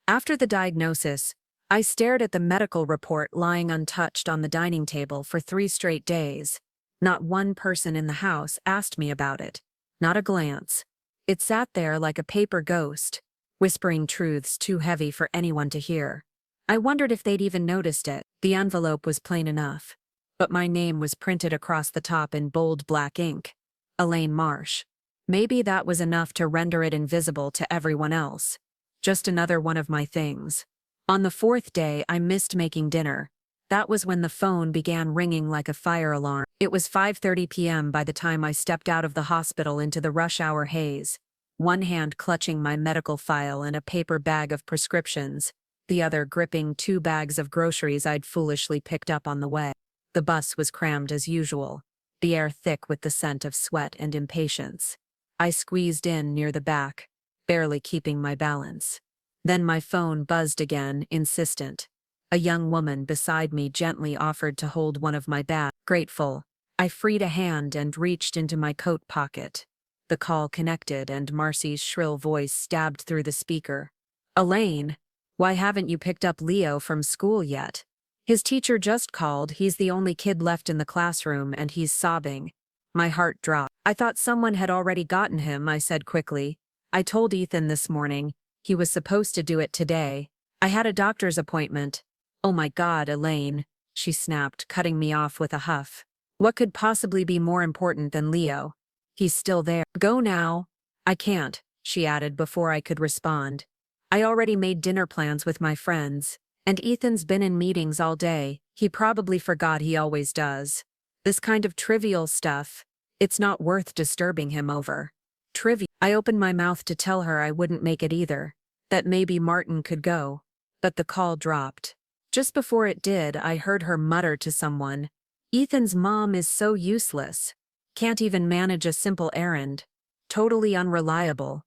After the diagnosis, I stared at the medical report lying untouched on the dining table for 3 straight days. Not one person in the house asked me about it. Not a glance. It sat there like a paper ghost, whispering truths too heavy for anyone to hear. I wondered if they'd even noticed it. The envelope was plain enough, but my name was printed across the top in bold black ink. Elaine Marsh. Maybe that was enough to render it invisible to everyone else. Just another one of my things. On the 4th day, I missed making dinner. That was when the phone began ringing like a fire alarm. It was 5:30 p.m. by the time I stepped out of the hospital into the rush hour haze, one hand clutching my medical file and a paper bag of prescriptions, the other gripping 2 bags of groceries I'd foolishly picked up on the way. The bus was crammed as usual, the air thick with the scent of sweat and impatience. I squeezed in near the back, barely keeping my balance. Then my phone buzzed again, insistent. A young woman beside me gently offered to hold one of my bags. Grateful, I freed a hand and reached into my coat pocket. The call connected and Marcy's shrill voice stabbed through the speaker. "Elaine, why haven't you picked up Leo from school yet? His teacher just called, he's the only kid left in the classroom and he's sobbing." My heart dropped. "I thought someone had already gotten him," I said quickly. "I told Ethan this morning. He was supposed to do it today. I had a doctor's appointment." "Oh my God, Elaine," she snapped, cutting me off with a huff. "What could possibly be more important than Leo? He's still there." "Go now." "I can't," she added before I could respond. "I already made dinner plans with my friends, and Ethan's been in meetings all day. He probably forgot, he always does. This kind of trivial stuff, it's not worth disturbing him over." Trivial. I opened my mouth to tell her I wouldn't make it either, that maybe Martin could go, but the call dropped. Just before it did, I heard her mutter to someone, "Ethan's mom is so useless. Can't even manage a simple errand. Totally unreliable."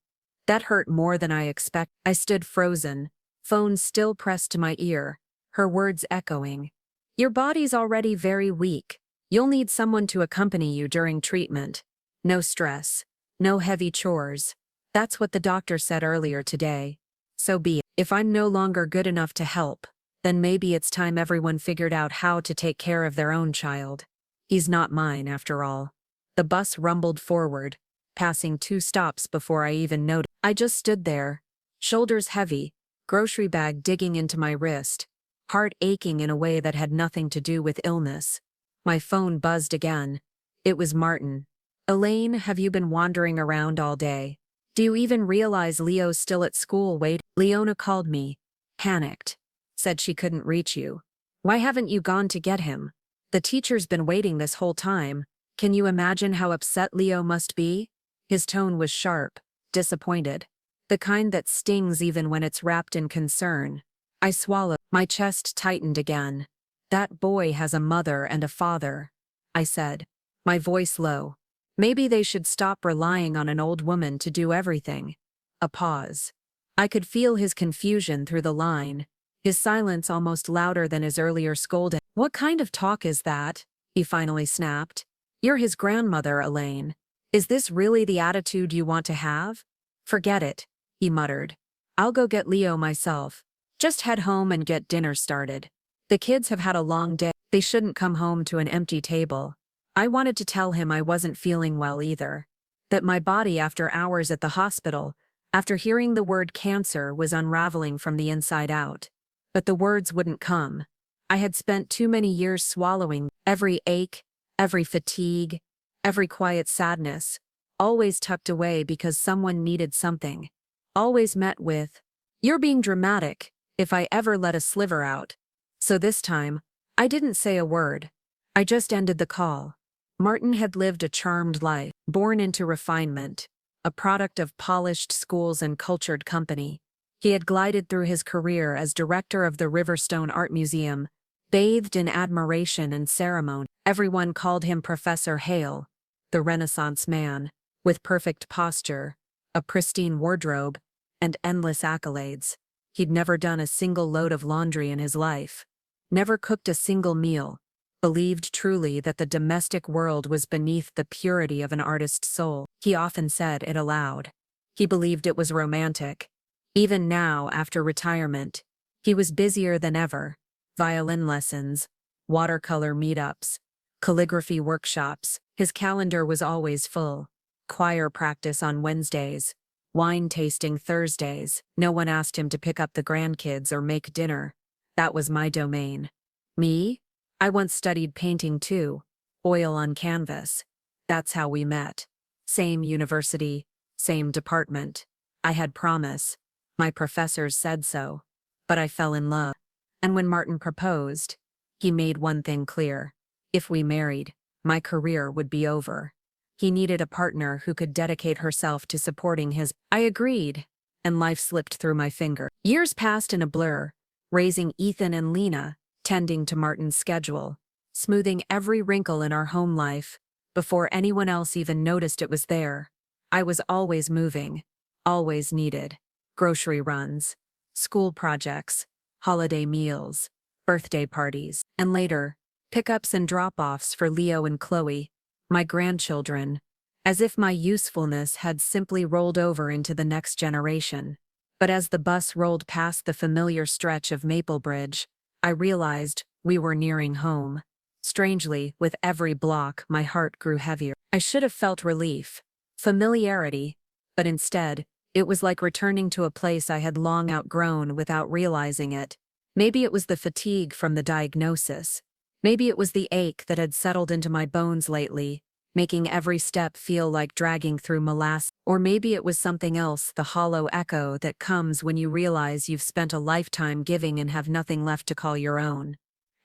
That hurt more than I expected. I stood frozen, phone still pressed to my ear, her words echoing. "Your body's already very weak. You'll need someone to accompany you during treatment. No stress. No heavy chores. That's what the doctor said earlier today. So be it. If I'm no longer good enough to help, then maybe it's time everyone figured out how to take care of their own child. He's not mine, after all." The bus rumbled forward, passing 2 stops before I even noticed. I just stood there, shoulders heavy, grocery bag digging into my wrist, heart aching in a way that had nothing to do with illness. My phone buzzed again. It was Martin. "Elaine, have you been wandering around all day? Do you even realize Leo's still at school waiting?" Leona called me, panicked. "Said she couldn't reach you. Why haven't you gone to get him? The teacher's been waiting this whole time. Can you imagine how upset Leo must be?" His tone was sharp, disappointed. The kind that stings even when it's wrapped in concern. I swallowed. My chest tightened again. "That boy has a mother and a father," I said, my voice low. "Maybe they should stop relying on an old woman to do everything." A pause. I could feel his confusion through the line, his silence almost louder than his earlier scolding. "What kind of talk is that?" he finally snapped. "You're his grandmother, Elaine. Is this really the attitude you want to have?" "Forget it," he muttered. "I'll go get Leo myself. Just head home and get dinner started. The kids have had a long day. They shouldn't come home to an empty table." I wanted to tell him I wasn't feeling well either. That my body after hours at the hospital, after hearing the word cancer, was unraveling from the inside out. But the words wouldn't come. I had spent too many years swallowing every ache, every fatigue, every quiet sadness, always tucked away because someone needed something. Always met with, "You're being dramatic," if I ever let a sliver out. So this time, I didn't say a word. I just ended the call. Martin had lived a charmed life, born into refinement, a product of polished schools and cultured company. He had glided through his career as director of the Riverstone Art Museum, bathed in admiration and ceremony. Everyone called him Professor Hale, the Renaissance man, with perfect posture, a pristine wardrobe, and endless accolades. He'd never done a single load of laundry in his life, never cooked a single meal, believed truly that the domestic world was beneath the purity of an artist's soul. He often said it aloud. He believed it was romantic. Even now, after retirement, he was busier than ever. Violin lessons, watercolor meetups, calligraphy workshops. His calendar was always full. Choir practice on Wednesdays, wine tasting Thursdays. No one asked him to pick up the grandkids or make dinner. That was my domain. Me? I once studied painting too. Oil on canvas. That's how we met. Same university, same department. I had promise. My professors said so. But I fell in love. And when Martin proposed, he made one thing clear. If we married, my career would be over. He needed a partner who could dedicate herself to supporting his. I agreed, and life slipped through my finger. Years passed in a blur, raising Ethan and Lena, tending to Martin's schedule, smoothing every wrinkle in our home life. Before anyone else even noticed it was there, I was always moving, always needed. Grocery runs, school projects, holiday meals, birthday parties, and later, pickups and drop-offs for Leo and Chloe, my grandchildren, as if my usefulness had simply rolled over into the next generation. But as the bus rolled past the familiar stretch of Maple Bridge, I realized we were nearing home. Strangely, with every block, my heart grew heavier. I should have felt relief, familiarity, but instead, it was like returning to a place I had long outgrown without realizing it. Maybe it was the fatigue from the diagnosis. Maybe it was the ache that had settled into my bones lately, making every step feel like dragging through molasses. Or maybe it was something else, the hollow echo that comes when you realize you've spent a lifetime giving and have nothing left to call your own.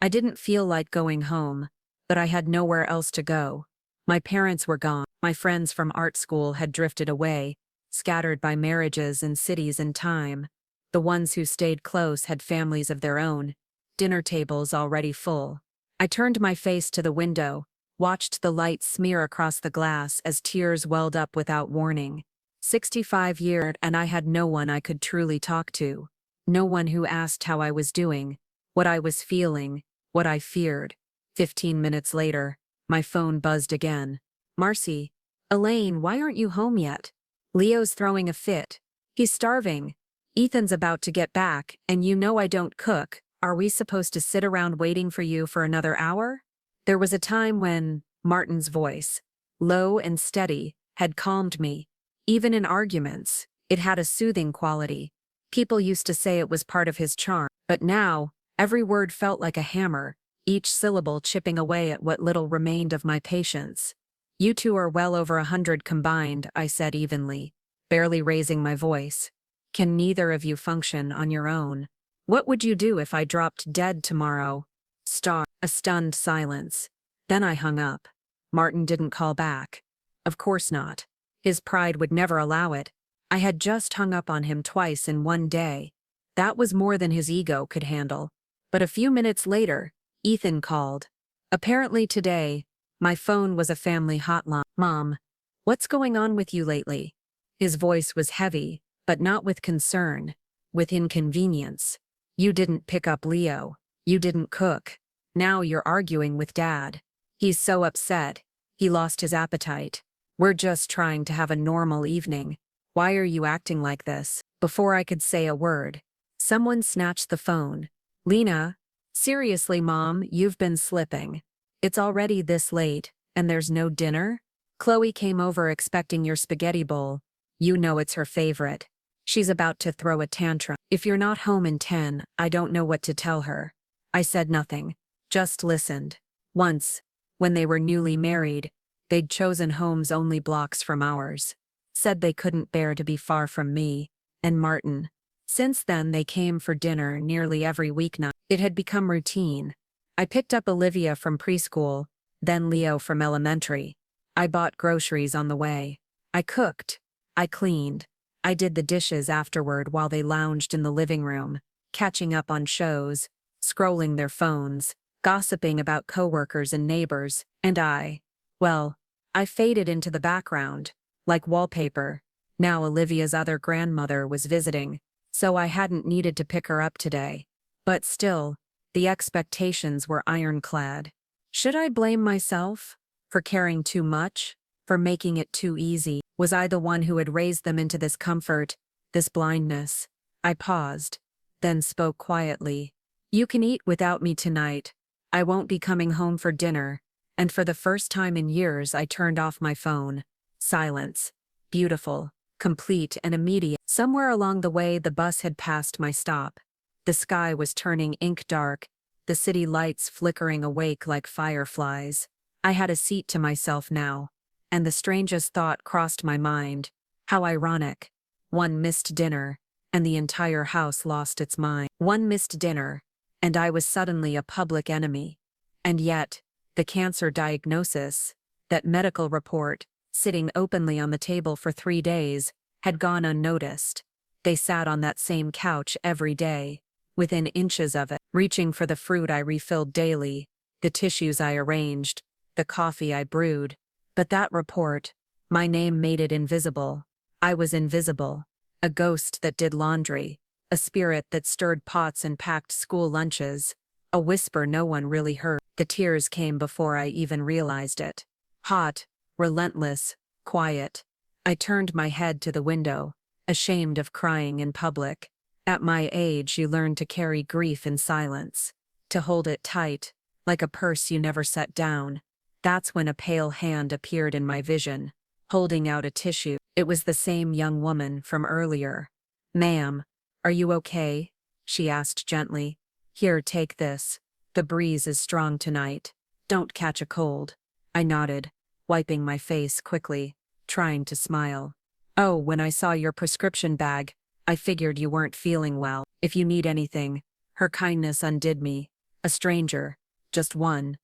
I didn't feel like going home, but I had nowhere else to go. My parents were gone. My friends from art school had drifted away, scattered by marriages and cities and time. The ones who stayed close had families of their own, dinner tables already full. I turned my face to the window, watched the light smear across the glass as tears welled up without warning. 65 years and I had no one I could truly talk to. No one who asked how I was doing, what I was feeling, what I feared. 15 minutes later, my phone buzzed again. Marcy, Elaine, why aren't you home yet? Leo's throwing a fit. He's starving. Ethan's about to get back, and you know I don't cook. Are we supposed to sit around waiting for you for another hour? There was a time when Martin's voice, low and steady, had calmed me. Even in arguments, it had a soothing quality. People used to say it was part of his charm, but now, every word felt like a hammer, each syllable chipping away at what little remained of my patience. You two are well over 100 combined, I said evenly, barely raising my voice. Can neither of you function on your own? What would you do if I dropped dead tomorrow? A stunned silence. Then I hung up. Martin didn't call back. Of course not. His pride would never allow it. I had just hung up on him twice in one day. That was more than his ego could handle. But a few minutes later, Ethan called. Apparently today, my phone was a family hotline. Mom, what's going on with you lately? His voice was heavy, but not with concern, with inconvenience. You didn't pick up Leo. You didn't cook. Now you're arguing with Dad. He's so upset. He lost his appetite. We're just trying to have a normal evening. Why are you acting like this? Before I could say a word, someone snatched the phone. Lena, seriously, Mom, you've been slipping. It's already this late, and there's no dinner? Chloe came over expecting your spaghetti bowl. You know it's her favorite. She's about to throw a tantrum. If you're not home in 10, I don't know what to tell her. I said nothing, just listened. Once, when they were newly married, they'd chosen homes only blocks from ours. Said they couldn't bear to be far from me and Martin. Since then they came for dinner nearly every weeknight. It had become routine. I picked up Olivia from preschool, then Leo from elementary. I bought groceries on the way. I cooked. I cleaned. I did the dishes afterward while they lounged in the living room, catching up on shows, scrolling their phones, gossiping about coworkers and neighbors, and I faded into the background, like wallpaper. Now Olivia's other grandmother was visiting, so I hadn't needed to pick her up today. But still, the expectations were ironclad. Should I blame myself for caring too much, for making it too easy? Was I the one who had raised them into this comfort, this blindness? I paused, then spoke quietly. You can eat without me tonight. I won't be coming home for dinner. And for the first time in years, I turned off my phone. Silence. Beautiful, complete, and immediate. Somewhere along the way, the bus had passed my stop. The sky was turning ink dark, the city lights flickering awake like fireflies. I had a seat to myself now, and the strangest thought crossed my mind. How ironic. One missed dinner, and the entire house lost its mind. One missed dinner, and I was suddenly a public enemy. And yet, the cancer diagnosis, that medical report, sitting openly on the table for 3 days, had gone unnoticed. They sat on that same couch every day, within inches of it, reaching for the fruit I refilled daily, the tissues I arranged, the coffee I brewed. But that report, my name made it invisible. I was invisible, a ghost that did laundry, a spirit that stirred pots and packed school lunches, a whisper no one really heard. The tears came before I even realized it. Hot, relentless, quiet. I turned my head to the window, ashamed of crying in public. At my age, you learn to carry grief in silence, to hold it tight, like a purse you never set down. That's when a pale hand appeared in my vision, holding out a tissue. It was the same young woman from earlier. Ma'am, are you okay? She asked gently. Here, take this. The breeze is strong tonight. Don't catch a cold. I nodded, wiping my face quickly, trying to smile. Oh, when I saw your prescription bag, I figured you weren't feeling well. If you need anything. Her kindness undid me. A stranger, just one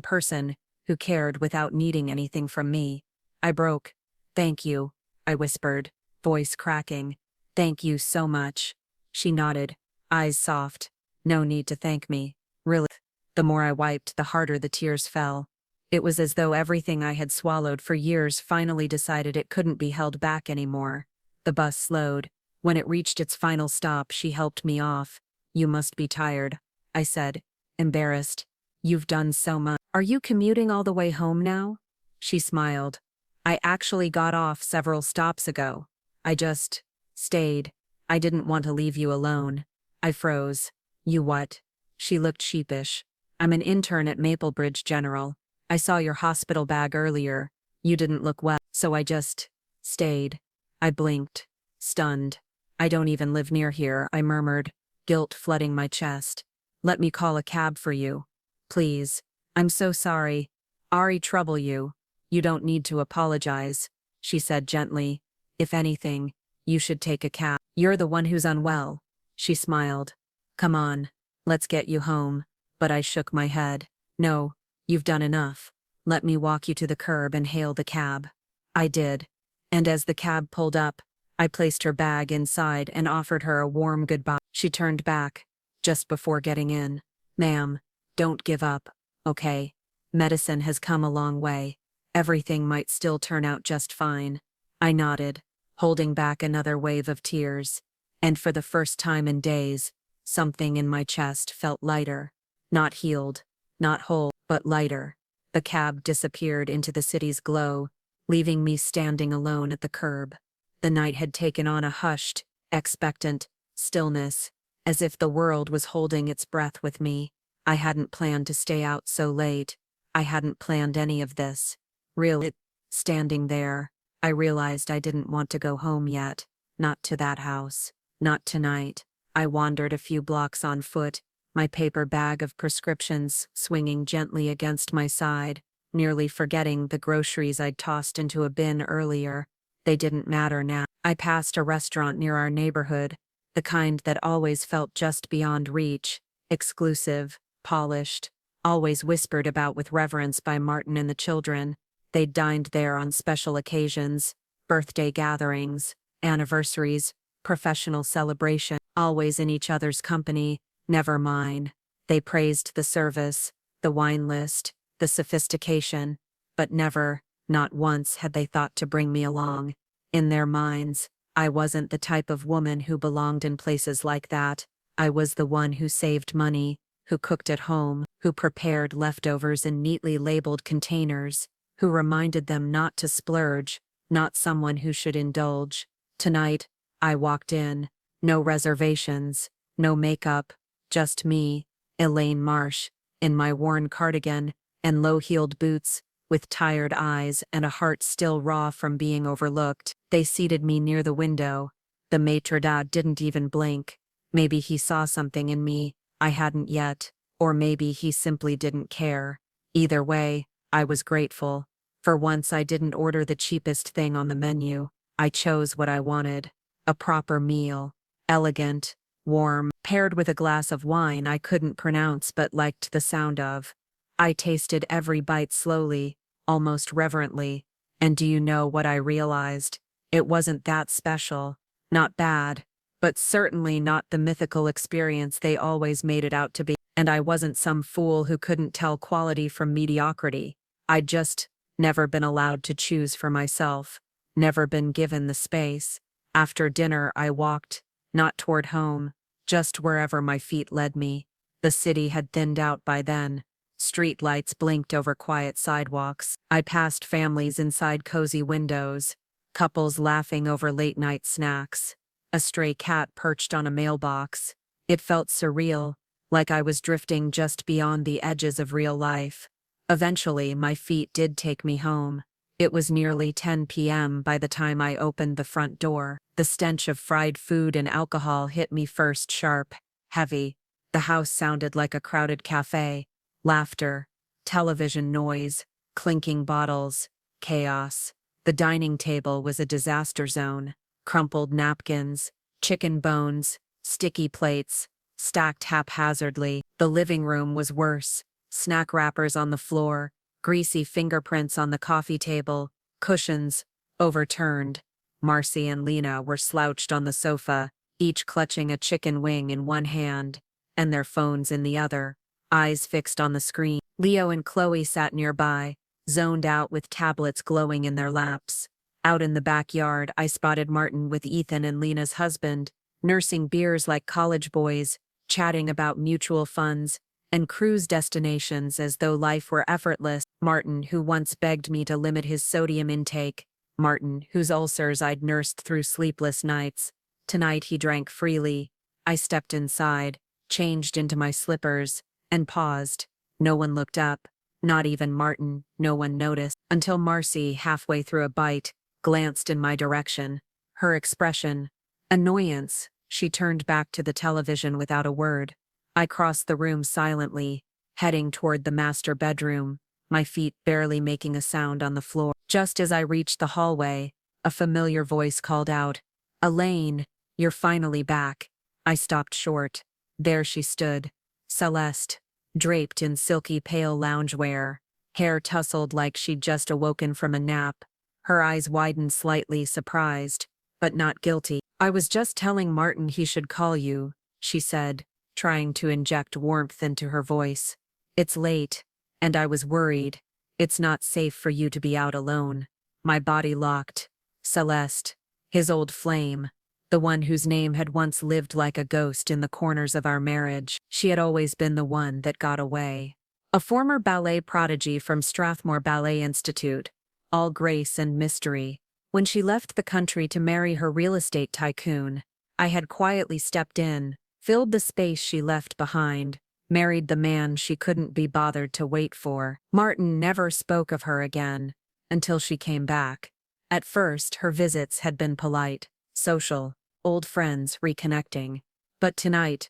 person, who cared without needing anything from me. I broke. Thank you, I whispered, voice cracking. Thank you so much. She nodded, eyes soft. No need to thank me. Really. The more I wiped, the harder the tears fell. It was as though everything I had swallowed for years finally decided it couldn't be held back anymore. The bus slowed. When it reached its final stop, she helped me off. You must be tired, I said, embarrassed. You've done so much. Are you commuting all the way home now? She smiled. I actually got off several stops ago. I just stayed. I didn't want to leave you alone. I froze. You what? She looked sheepish. I'm an intern at Maplebridge General. I saw your hospital bag earlier. You didn't look well, so I just stayed. I blinked, stunned. I don't even live near here, I murmured, guilt flooding my chest. Let me call a cab for you. Please. I'm so sorry. Ari trouble you. You don't need to apologize, she said gently. If anything, you should take a cab. You're the one who's unwell. She smiled. Come on, let's get you home. But I shook my head. No, you've done enough. Let me walk you to the curb and hail the cab. I did. And as the cab pulled up, I placed her bag inside and offered her a warm goodbye. She turned back, just before getting in. Ma'am, don't give up, okay? Medicine has come a long way. Everything might still turn out just fine. I nodded, holding back another wave of tears. And for the first time in days, something in my chest felt lighter. Not healed, not whole, but lighter. The cab disappeared into the city's glow, leaving me standing alone at the curb. The night had taken on a hushed, expectant stillness, as if the world was holding its breath with me. I hadn't planned to stay out so late. I hadn't planned any of this. Really, standing there, I realized I didn't want to go home yet. Not to that house. Not tonight. I wandered a few blocks on foot, my paper bag of prescriptions swinging gently against my side, nearly forgetting the groceries I'd tossed into a bin earlier. They didn't matter now. I passed a restaurant near our neighborhood, the kind that always felt just beyond reach, exclusive, polished, always whispered about with reverence by Martin and the children. They'd dined there on special occasions, birthday gatherings, anniversaries, professional celebration, always in each other's company, never mine. They praised the service, the wine list, the sophistication, but never, not once had they thought to bring me along. In their minds, I wasn't the type of woman who belonged in places like that. I was the one who saved money, who cooked at home, who prepared leftovers in neatly labeled containers, who reminded them not to splurge, not someone who should indulge. Tonight, I walked in, No reservations, no makeup, just me, Elaine Marsh, in my worn cardigan and low-heeled boots, with tired eyes and a heart still raw from being overlooked. They seated me near the window. The maitre d' didn't even blink. Maybe he saw something in me I hadn't yet, or maybe he simply didn't care. Either way, I was grateful. For once I didn't order the cheapest thing on the menu. I chose what I wanted. A proper meal. Elegant, warm, paired with a glass of wine I couldn't pronounce but liked the sound of. I tasted every bite slowly, almost reverently, and do you know what I realized? It wasn't that special. Not bad, but certainly not the mythical experience they always made it out to be. And I wasn't some fool who couldn't tell quality from mediocrity. I'd just never been allowed to choose for myself, never been given the space. After dinner I walked, not toward home, just wherever my feet led me. The city had thinned out by then. Street lights blinked over quiet sidewalks. I passed families inside cozy windows, couples laughing over late-night snacks, a stray cat perched on a mailbox. It felt surreal, like I was drifting just beyond the edges of real life. Eventually, my feet did take me home. It was nearly 10 p.m. by the time I opened the front door. The stench of fried food and alcohol hit me first, sharp, heavy. The house sounded like a crowded cafe. Laughter, television noise, clinking bottles, chaos. The dining table was a disaster zone. Crumpled napkins, chicken bones, sticky plates, stacked haphazardly. The living room was worse. Snack wrappers on the floor, greasy fingerprints on the coffee table, cushions overturned. Marcy and Lena were slouched on the sofa, each clutching a chicken wing in one hand, and their phones in the other, eyes fixed on the screen. Leo and Chloe sat nearby, zoned out with tablets glowing in their laps. Out in the backyard, I spotted Martin with Ethan and Lena's husband, nursing beers like college boys, chatting about mutual funds and cruise destinations as though life were effortless. Martin, who once begged me to limit his sodium intake. Martin, whose ulcers I'd nursed through sleepless nights. Tonight he drank freely. I stepped inside, changed into my slippers, and paused. No one looked up. Not even Martin. No one noticed. Until Marcy, halfway through a bite, glanced in my direction. Her expression, annoyance. She turned back to the television without a word. I crossed the room silently, heading toward the master bedroom, my feet barely making a sound on the floor. Just as I reached the hallway, a familiar voice called out, "Elaine, you're finally back." I stopped short. There she stood, Celeste, draped in silky pale loungewear, hair tousled like she'd just awoken from a nap. Her eyes widened slightly, surprised, but not guilty. "I was just telling Martin he should call you," she said, trying to inject warmth into her voice. "It's late, and I was worried. It's not safe for you to be out alone." My body locked. Celeste, his old flame, the one whose name had once lived like a ghost in the corners of our marriage. She had always been the one that got away. A former ballet prodigy from Strathmore Ballet Institute, all grace and mystery. When she left the country to marry her real estate tycoon, I had quietly stepped in, filled the space she left behind, married the man she couldn't be bothered to wait for. Martin never spoke of her again, until she came back. At first, her visits had been polite, social, old friends reconnecting. But tonight,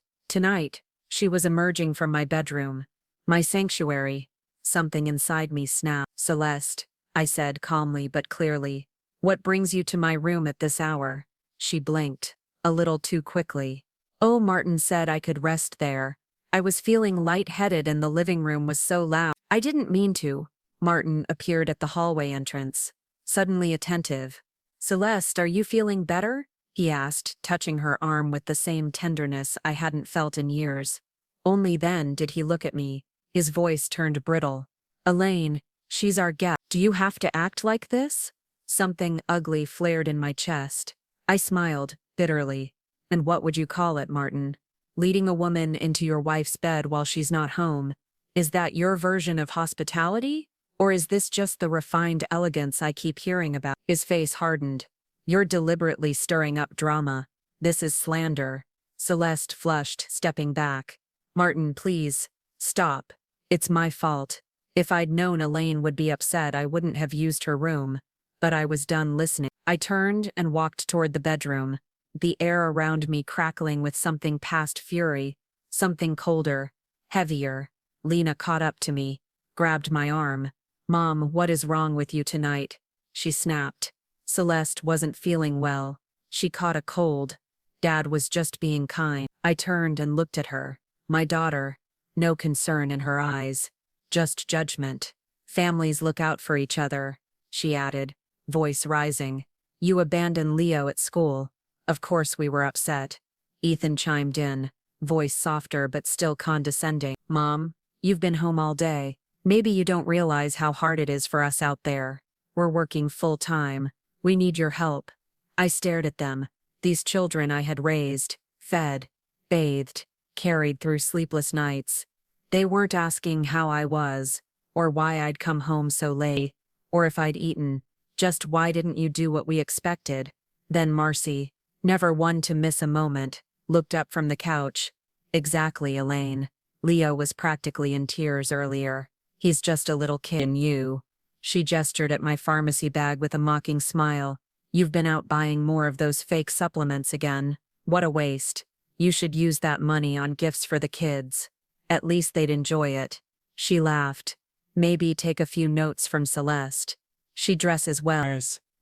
she was emerging from my bedroom, my sanctuary. Something inside me snapped. "Celeste," I said calmly but clearly, "what brings you to my room at this hour?" She blinked, a little too quickly. "Oh, Martin said I could rest there. I was feeling lightheaded and the living room was so loud." "I didn't mean to." Martin appeared at the hallway entrance, suddenly attentive. "Celeste, are you feeling better?" he asked, touching her arm with the same tenderness I hadn't felt in years. Only then did he look at me, his voice turned brittle. "Elaine, she's our guest. Do you have to act like this?" Something ugly flared in my chest. I smiled, bitterly. "And what would you call it, Martin? Leading a woman into your wife's bed while she's not home. Is that your version of hospitality? Or is this just the refined elegance I keep hearing about?" His face hardened. "You're deliberately stirring up drama. This is slander. Celeste flushed, stepping back. Martin, please. Stop. It's my fault. If I'd known Elaine would be upset, I wouldn't have used her room. But I was done listening. I turned and walked toward the bedroom, the air around me crackling with something past fury, something colder, heavier. Lena caught up to me, grabbed my arm. Mom, what is wrong with you tonight? She snapped. Celeste wasn't feeling well. She caught a cold. Dad was just being kind. I turned and looked at her. My daughter. No concern in her eyes. Just judgment. Families look out for each other, she added, voice rising. You abandoned Leo at school. Of course we were upset. Ethan chimed in, voice softer but still condescending. Mom, you've been home all day. Maybe you don't realize how hard it is for us out there. We're working full time. We need your help. I stared at them, these children I had raised, fed, bathed, carried through sleepless nights. They weren't asking how I was, or why I'd come home so late, or if I'd eaten. Just why didn't you do what we expected? Then Marcy, never one to miss a moment, looked up from the couch. Exactly, Elaine. Leo was practically in tears earlier. He's just a little kid and you. She gestured at my pharmacy bag with a mocking smile. You've been out buying more of those fake supplements again. What a waste. You should use that money on gifts for the kids. At least they'd enjoy it. She laughed. Maybe take a few notes from Celeste. She dresses well.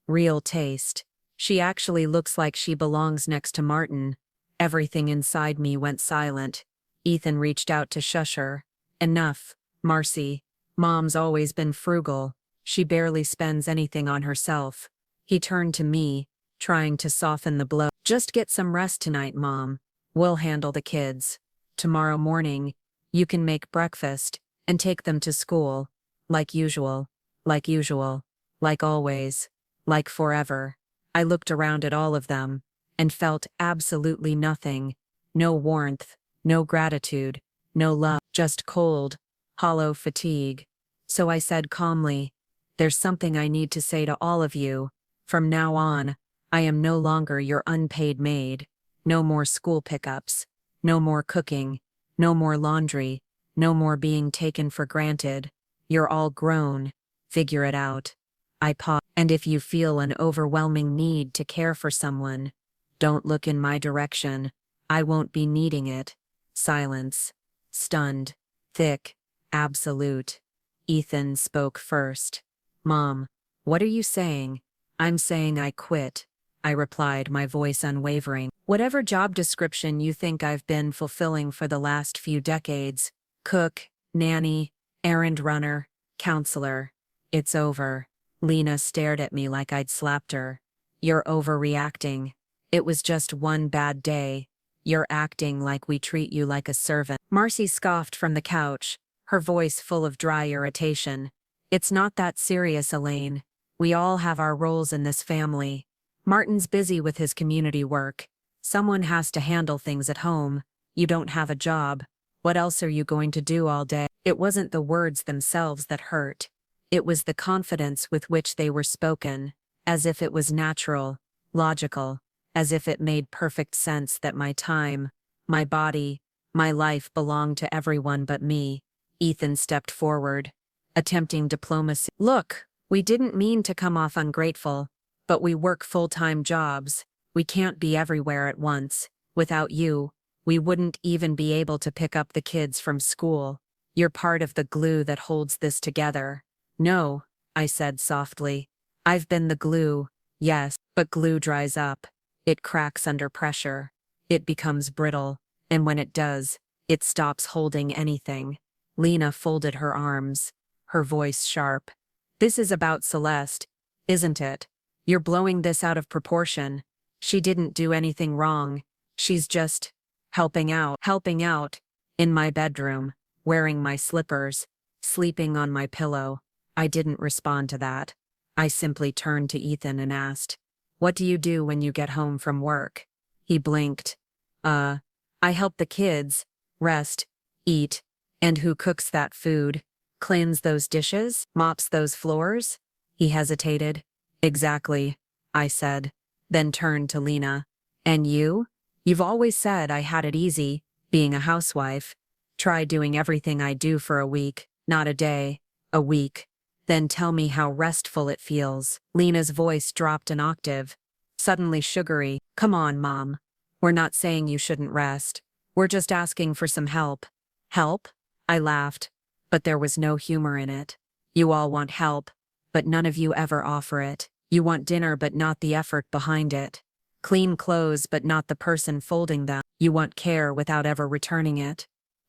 Real taste. She actually looks like she belongs next to Martin. Everything inside me went silent. Ethan reached out to shush her. Enough, Marcy. Mom's always been frugal. She barely spends anything on herself. He turned to me, trying to soften the blow. Just get some rest tonight, Mom. We'll handle the kids. Tomorrow morning, you can make breakfast and take them to school. Like usual. Like usual. Like always. Like forever. I looked around at all of them and felt absolutely nothing. No warmth, no gratitude, no love, just cold, hollow fatigue. So I said calmly, there's something I need to say to all of you. From now on, I am no longer your unpaid maid. No more school pickups. No more cooking. No more laundry. No more being taken for granted. You're all grown. Figure it out. I paused. And if you feel an overwhelming need to care for someone, don't look in my direction. I won't be needing it. Silence. Stunned. Thick. Absolute. Ethan spoke first. Mom, what are you saying? I'm saying I quit. I replied, my voice unwavering. Whatever job description you think I've been fulfilling for the last few decades, cook, nanny, errand runner, counselor, it's over. Lena stared at me like I'd slapped her. You're overreacting. It was just one bad day. You're acting like we treat you like a servant. Marcy scoffed from the couch, her voice full of dry irritation. It's not that serious, Elaine. We all have our roles in this family. Martin's busy with his community work. Someone has to handle things at home. You don't have a job. What else are you going to do all day? It wasn't the words themselves that hurt. It was the confidence with which they were spoken, as if it was natural, logical, as if it made perfect sense that my time, my body, my life belonged to everyone but me. Ethan stepped forward, attempting diplomacy. Look, we didn't mean to come off ungrateful, but we work full-time jobs. We can't be everywhere at once. Without you, we wouldn't even be able to pick up the kids from school. You're part of the glue that holds this together. No, I said softly. I've been the glue, yes, but glue dries up. It cracks under pressure. It becomes brittle, and when it does, it stops holding anything. Lena folded her arms, her voice sharp. This is about Celeste, isn't it? You're blowing this out of proportion. She didn't do anything wrong. She's just helping out, in my bedroom, wearing my slippers, sleeping on my pillow. I didn't respond to that. I simply turned to Ethan and asked, what do you do when you get home from work? He blinked. I help the kids, rest, eat, and who cooks that food? Cleans those dishes? Mops those floors? He hesitated. Exactly, I said, then turned to Lena. And you? You've always said I had it easy, being a housewife. Try doing everything I do for a week, not a day, a week. Then tell me how restful it feels. Lena's voice dropped an octave, suddenly sugary. Come on, Mom. We're not saying you shouldn't rest. We're just asking for some help. Help? I laughed, but there was no humor in it. You all want help, but none of you ever offer it. You want dinner but not the effort behind it. Clean clothes but not the person folding them. You want care without ever returning it.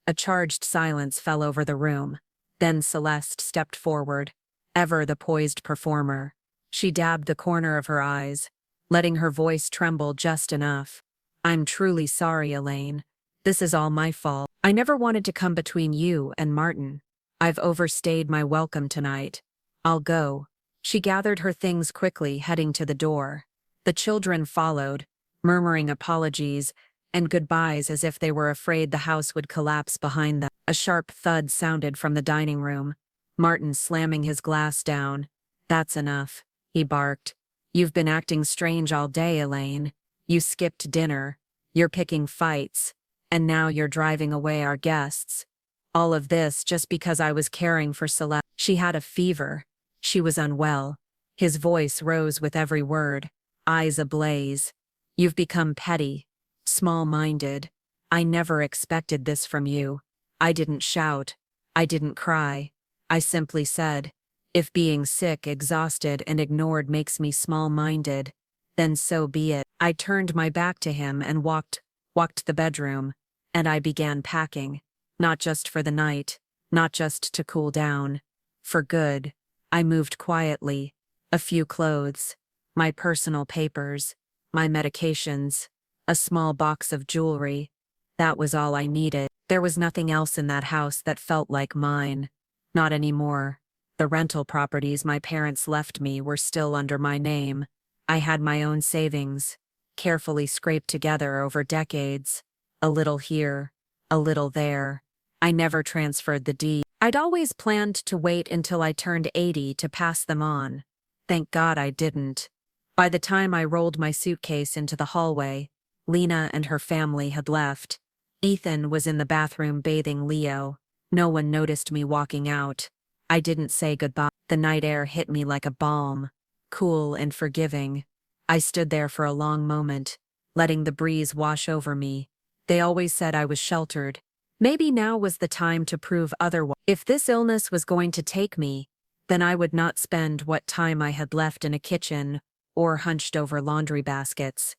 A charged silence fell over the room. Then Celeste stepped forward, ever the poised performer. She dabbed the corner of her eyes, letting her voice tremble just enough. I'm truly sorry, Elaine. This is all my fault. I never wanted to come between you and Martin. I've overstayed my welcome tonight. I'll go. She gathered her things quickly, heading to the door. The children followed, murmuring apologies and goodbyes as if they were afraid the house would collapse behind them. A sharp thud sounded from the dining room. Martin slamming his glass down. That's enough, he barked. You've been acting strange all day, Elaine. You skipped dinner. You're picking fights. And now you're driving away our guests. All of this just because I was caring for Celeste. She had a fever. She was unwell. His voice rose with every word, eyes ablaze. You've become petty, small-minded. I never expected this from you. I didn't shout. I didn't cry. I simply said, if being sick, exhausted, and ignored makes me small-minded, then so be it. I turned my back to him and walked the bedroom, and I began packing, not just for the night, not just to cool down. For good. I moved quietly, a few clothes, my personal papers, my medications, a small box of jewelry. That was all I needed. There was nothing else in that house that felt like mine. Not anymore. The rental properties my parents left me were still under my name. I had my own savings, carefully scraped together over decades. A little here, a little there. I never transferred the deed. I'd always planned to wait until I turned 80 to pass them on. Thank God I didn't. By the time I rolled my suitcase into the hallway, Lena and her family had left. Ethan was in the bathroom bathing Leo. No one noticed me walking out. I didn't say goodbye. The night air hit me like a balm, cool and forgiving. I stood there for a long moment, letting the breeze wash over me. They always said I was sheltered. Maybe now was the time to prove otherwise. If this illness was going to take me, then I would not spend what time I had left in a kitchen or hunched over laundry baskets.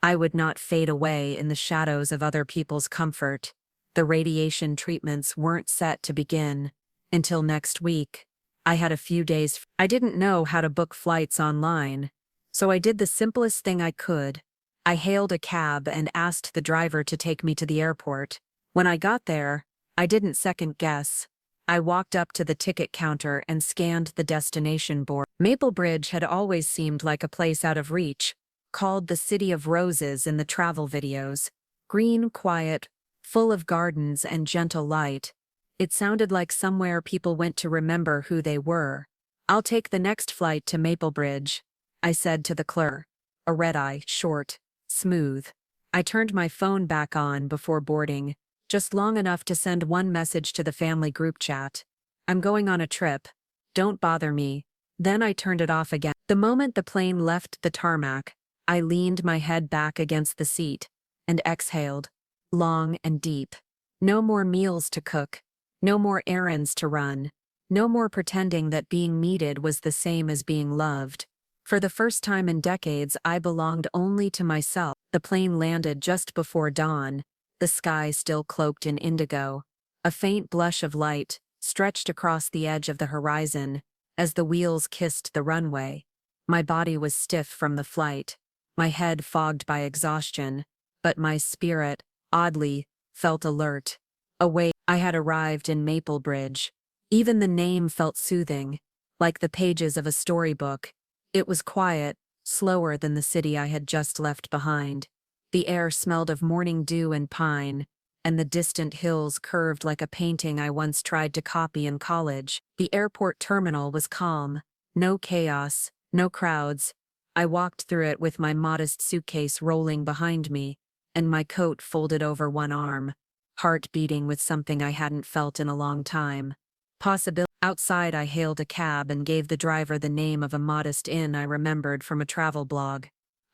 I would not fade away in the shadows of other people's comfort. The radiation treatments weren't set to begin until next week. I had a few days. I didn't know how to book flights online, so I did the simplest thing I could. I hailed a cab and asked the driver to take me to the airport. When I got there, I didn't second guess. I walked up to the ticket counter and scanned the destination board. Maplebridge had always seemed like a place out of reach, called the City of Roses in the travel videos. Green, quiet, full of gardens and gentle light. It sounded like somewhere people went to remember who they were. I'll take the next flight to Maplebridge, I said to the clerk. A red-eye, short, smooth. I turned my phone back on before boarding, just long enough to send one message to the family group chat. I'm going on a trip. Don't bother me. Then I turned it off again. The moment the plane left the tarmac, I leaned my head back against the seat and exhaled, long and deep. No more meals to cook. No more errands to run. No more pretending that being needed was the same as being loved. For the first time in decades, I belonged only to myself. The plane landed just before dawn, the sky still cloaked in indigo. A faint blush of light stretched across the edge of the horizon as the wheels kissed the runway. My body was stiff from the flight, my head fogged by exhaustion, but my spirit, oddly, felt alert. Awake, I had arrived in Maplebridge. Even the name felt soothing, like the pages of a storybook. It was quiet, slower than the city I had just left behind. The air smelled of morning dew and pine, and the distant hills curved like a painting I once tried to copy in college. The airport terminal was calm. No chaos, no crowds. I walked through it with my modest suitcase rolling behind me, and my coat folded over one arm, heart beating with something I hadn't felt in a long time. Outside, I hailed a cab and gave the driver the name of a modest inn I remembered from a travel blog.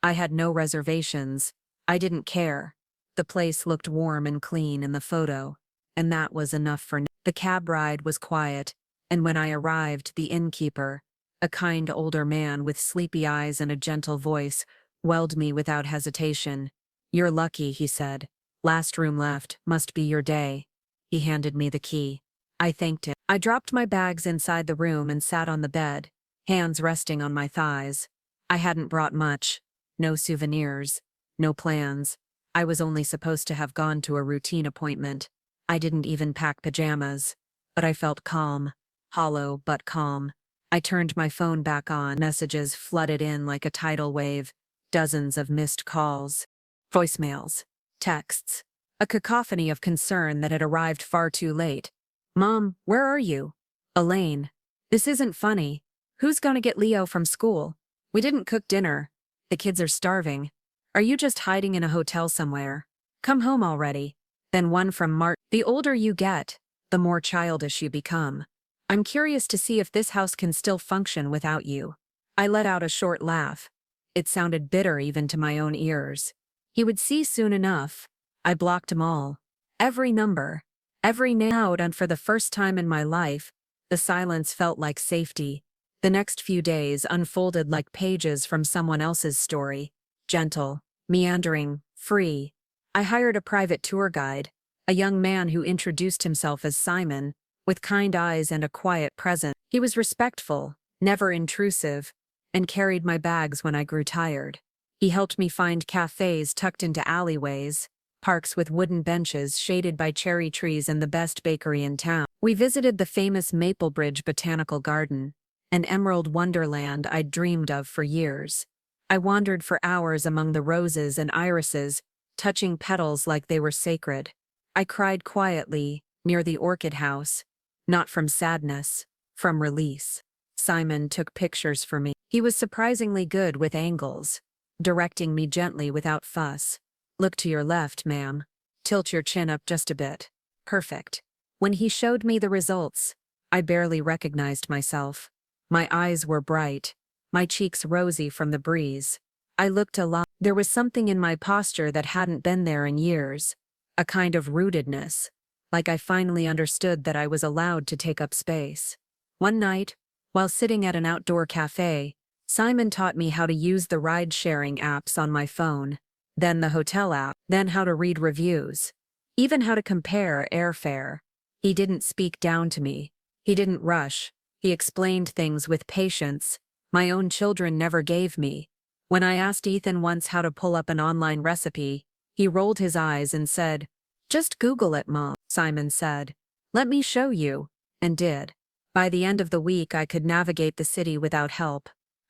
I had no reservations. I didn't care. The place looked warm and clean in the photo, and that was enough for me. The cab ride was quiet, and when I arrived, the innkeeper, a kind older man with sleepy eyes and a gentle voice, welcomed me without hesitation. "You're lucky," he said. "Last room left, must be your day." He handed me the key. I thanked him. I dropped my bags inside the room and sat on the bed, hands resting on my thighs. I hadn't brought much. No souvenirs. No plans. I was only supposed to have gone to a routine appointment. I didn't even pack pajamas. But I felt calm. Hollow, but calm. I turned my phone back on. Messages flooded in like a tidal wave. Dozens of missed calls. Voicemails. Texts. A cacophony of concern that had arrived far too late. "Mom, where are you?" "Elaine. This isn't funny. Who's gonna get Leo from school? We didn't cook dinner. The kids are starving. Are you just hiding in a hotel somewhere? Come home already." Then one from Mart. "The older you get, the more childish you become. I'm curious to see if this house can still function without you." I let out a short laugh. It sounded bitter even to my own ears. He would see soon enough. I blocked them all. Every number. Every name out, and for the first time in my life, the silence felt like safety. The next few days unfolded like pages from someone else's story. Gentle, meandering, free. I hired a private tour guide, a young man who introduced himself as Simon, with kind eyes and a quiet presence. He was respectful, never intrusive, and carried my bags when I grew tired. He helped me find cafes tucked into alleyways, parks with wooden benches shaded by cherry trees, and the best bakery in town. We visited the famous Maplebridge Botanical Garden, an emerald wonderland I'd dreamed of for years. I wandered for hours among the roses and irises, touching petals like they were sacred. I cried quietly, near the orchid house, not from sadness, from release. Simon took pictures for me. He was surprisingly good with angles, directing me gently without fuss. "Look to your left, ma'am. Tilt your chin up just a bit." Perfect. When he showed me the results, I barely recognized myself. My eyes were bright, my cheeks rosy from the breeze. I looked alive. There was something in my posture that hadn't been there in years, a kind of rootedness, like I finally understood that I was allowed to take up space. One night, while sitting at an outdoor cafe, Simon taught me how to use the ride-sharing apps on my phone, then the hotel app, then how to read reviews, even how to compare airfare. He didn't speak down to me. He didn't rush. He explained things with patience my own children never gave me. When I asked Ethan once how to pull up an online recipe, he rolled his eyes and said, "Just Google it, Mom." Simon said, "Let me show you," and did. By the end of the week, I could navigate the city without help.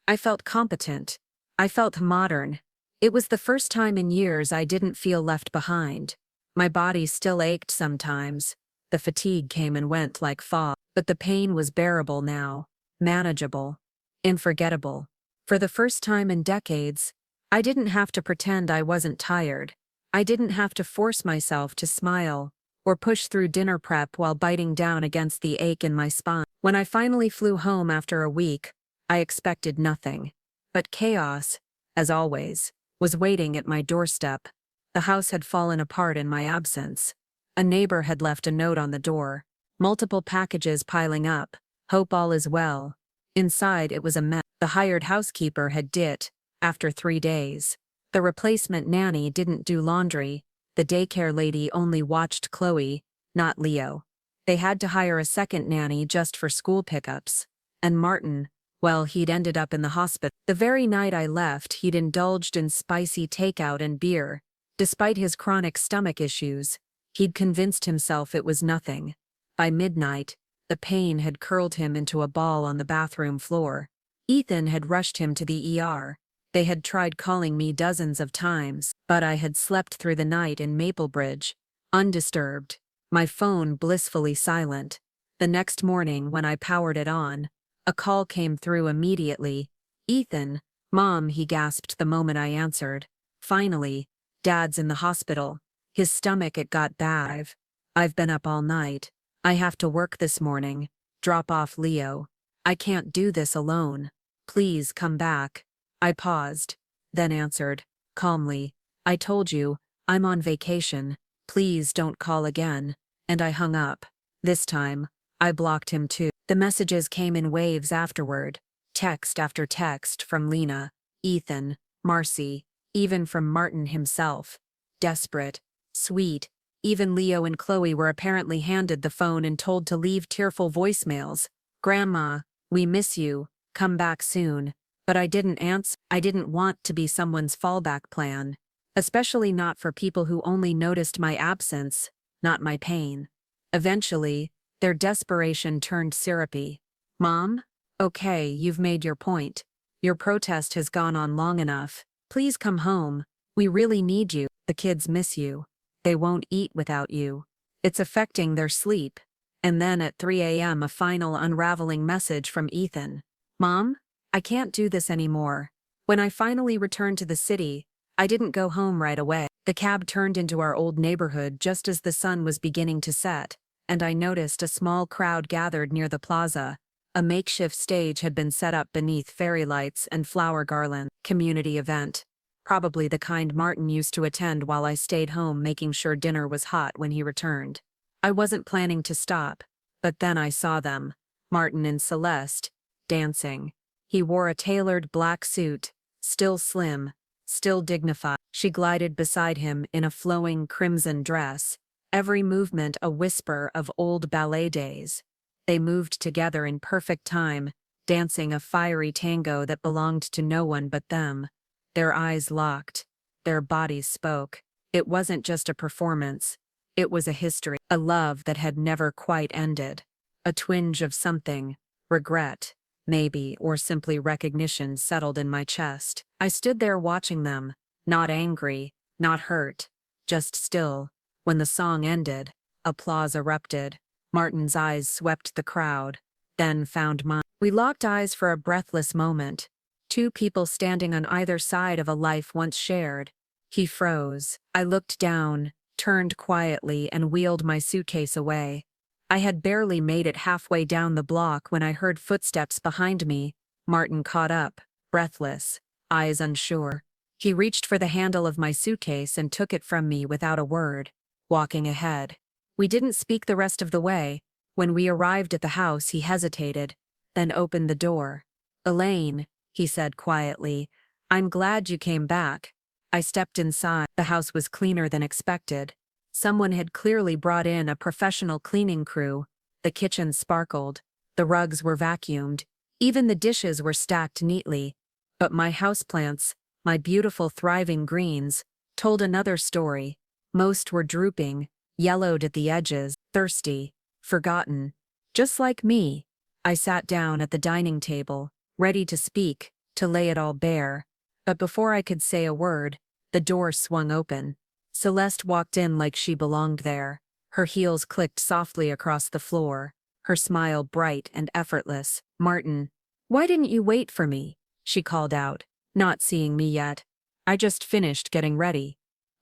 I felt competent. I felt modern. It was the first time in years I didn't feel left behind. My body still ached sometimes. The fatigue came and went like fog, but the pain was bearable now, manageable, unforgettable. For the first time in decades, I didn't have to pretend I wasn't tired. I didn't have to force myself to smile or push through dinner prep while biting down against the ache in my spine. When I finally flew home after a week, I expected nothing. But chaos, as always, was waiting at my doorstep. The house had fallen apart in my absence. A neighbor had left a note on the door, multiple packages piling up, "Hope all is well." Inside, it was a mess. The hired housekeeper had dipped after 3 days. The replacement nanny didn't do laundry. The daycare lady only watched Chloe, not Leo. They had to hire a second nanny just for school pickups. And Martin, well, he'd ended up in the hospital. The very night I left, he'd indulged in spicy takeout and beer. Despite his chronic stomach issues, he'd convinced himself it was nothing. By midnight, the pain had curled him into a ball on the bathroom floor. Ethan had rushed him to the ER. They had tried calling me dozens of times, but I had slept through the night in Maplebridge, undisturbed, my phone blissfully silent. The next morning, when I powered it on, a call came through immediately. "Ethan, Mom, he gasped the moment I answered. Finally, Dad's in the hospital. His stomach, it got bad. I've been up all night. I have to work this morning. Drop off Leo. I can't do this alone. Please come back. I paused, then answered, calmly, I told you, I'm on vacation. Please don't call again. And I hung up. This time, I blocked him too. The messages came in waves afterward. Text after text from Lena, Ethan, Marcy, even from Martin himself. Desperate, sweet. Even Leo and Chloe were apparently handed the phone and told to leave tearful voicemails. Grandma, we miss you. Come back soon. But I didn't answer. I didn't want to be someone's fallback plan. Especially not for people who only noticed my absence, not my pain. Eventually, their desperation turned syrupy. Mom? Okay, you've made your point. Your protest has gone on long enough. Please come home. We really need you. The kids miss you. They won't eat without you. It's affecting their sleep. And then at 3 a.m. a final unraveling message from Ethan. Mom? I can't do this anymore. When I finally returned to the city, I didn't go home right away. The cab turned into our old neighborhood just as the sun was beginning to set, and I noticed a small crowd gathered near the plaza. A makeshift stage had been set up beneath fairy lights and flower garlands. Community event. Probably the kind Martin used to attend while I stayed home making sure dinner was hot when he returned. I wasn't planning to stop, but then I saw them, Martin and Celeste, dancing. He wore a tailored black suit, still slim, still dignified. She glided beside him in a flowing crimson dress, every movement a whisper of old ballet days. They moved together in perfect time, dancing a fiery tango that belonged to no one but them. Their eyes locked. Their bodies spoke. It wasn't just a performance. It was a history, a love that had never quite ended. A twinge of something, regret, maybe, or simply recognition settled in my chest. I stood there watching them, not angry, not hurt, just still. When the song ended, applause erupted. Martin's eyes swept the crowd, then found mine. We locked eyes for a breathless moment. Two people standing on either side of a life once shared. He froze. I looked down, turned quietly, and wheeled my suitcase away. I had barely made it halfway down the block when I heard footsteps behind me. Martin caught up, breathless, eyes unsure. He reached for the handle of my suitcase and took it from me without a word, walking ahead. We didn't speak the rest of the way. When we arrived at the house, he hesitated, then opened the door. Elaine, he said quietly, I'm glad you came back. I stepped inside. The house was cleaner than expected. Someone had clearly brought in a professional cleaning crew. The kitchen sparkled. The rugs were vacuumed. Even the dishes were stacked neatly. But my houseplants, my beautiful thriving greens, told another story. Most were drooping, yellowed at the edges, thirsty, forgotten. Just like me. I sat down at the dining table, ready to speak, to lay it all bare. But before I could say a word, the door swung open. Celeste walked in like she belonged there. Her heels clicked softly across the floor, her smile bright and effortless. Martin, why didn't you wait for me? She called out, not seeing me yet. I just finished getting ready.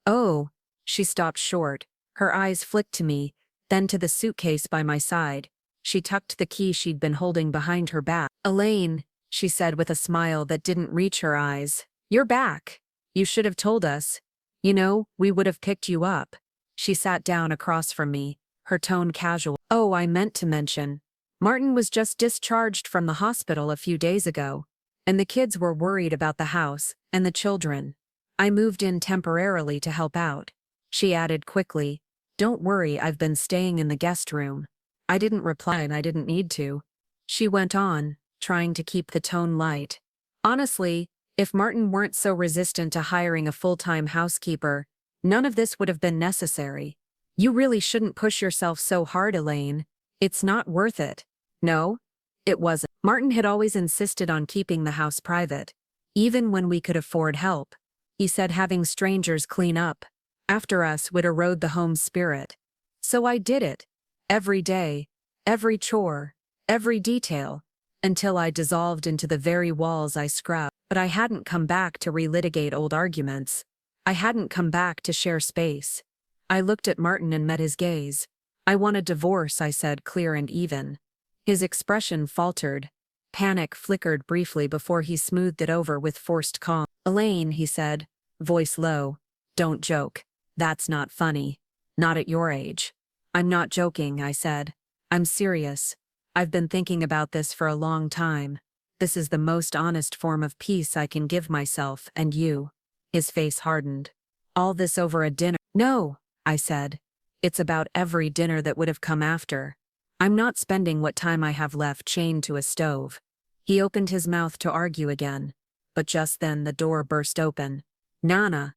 Oh, she stopped short. Her eyes flicked to me, then to the suitcase by my side. She tucked the key she'd been holding behind her back. Elaine, she said with a smile that didn't reach her eyes. You're back. You should have told us. You know, we would have picked you up. She sat down across from me, her tone casual. Oh, I meant to mention. Martin was just discharged from the hospital a few days ago, and the kids were worried about the house and the children. I moved in temporarily to help out. She added quickly, Don't worry, I've been staying in the guest room. I didn't reply and I didn't need to. She went on, trying to keep the tone light. Honestly, if Martin weren't so resistant to hiring a full-time housekeeper, none of this would have been necessary. You really shouldn't push yourself so hard, Elaine. It's not worth it. No, it wasn't. Martin had always insisted on keeping the house private, even when we could afford help. He said having strangers clean up after us would erode the home's spirit. So I did it. Every day, every chore, every detail, until I dissolved into the very walls I scrubbed. But I hadn't come back to relitigate old arguments. I hadn't come back to share space. I looked at Martin and met his gaze. "I want a divorce," I said, clear and even. His expression faltered. Panic flickered briefly before he smoothed it over with forced calm. "Elaine," he said, voice low, "don't joke. That's not funny. Not at your age." "I'm not joking," I said. "I'm serious. I've been thinking about this for a long time. This is the most honest form of peace I can give myself and you." His face hardened. "All this over a dinner?" "No," I said. "It's about every dinner that would have come after. I'm not spending what time I have left chained to a stove." He opened his mouth to argue again, but just then the door burst open. Nana,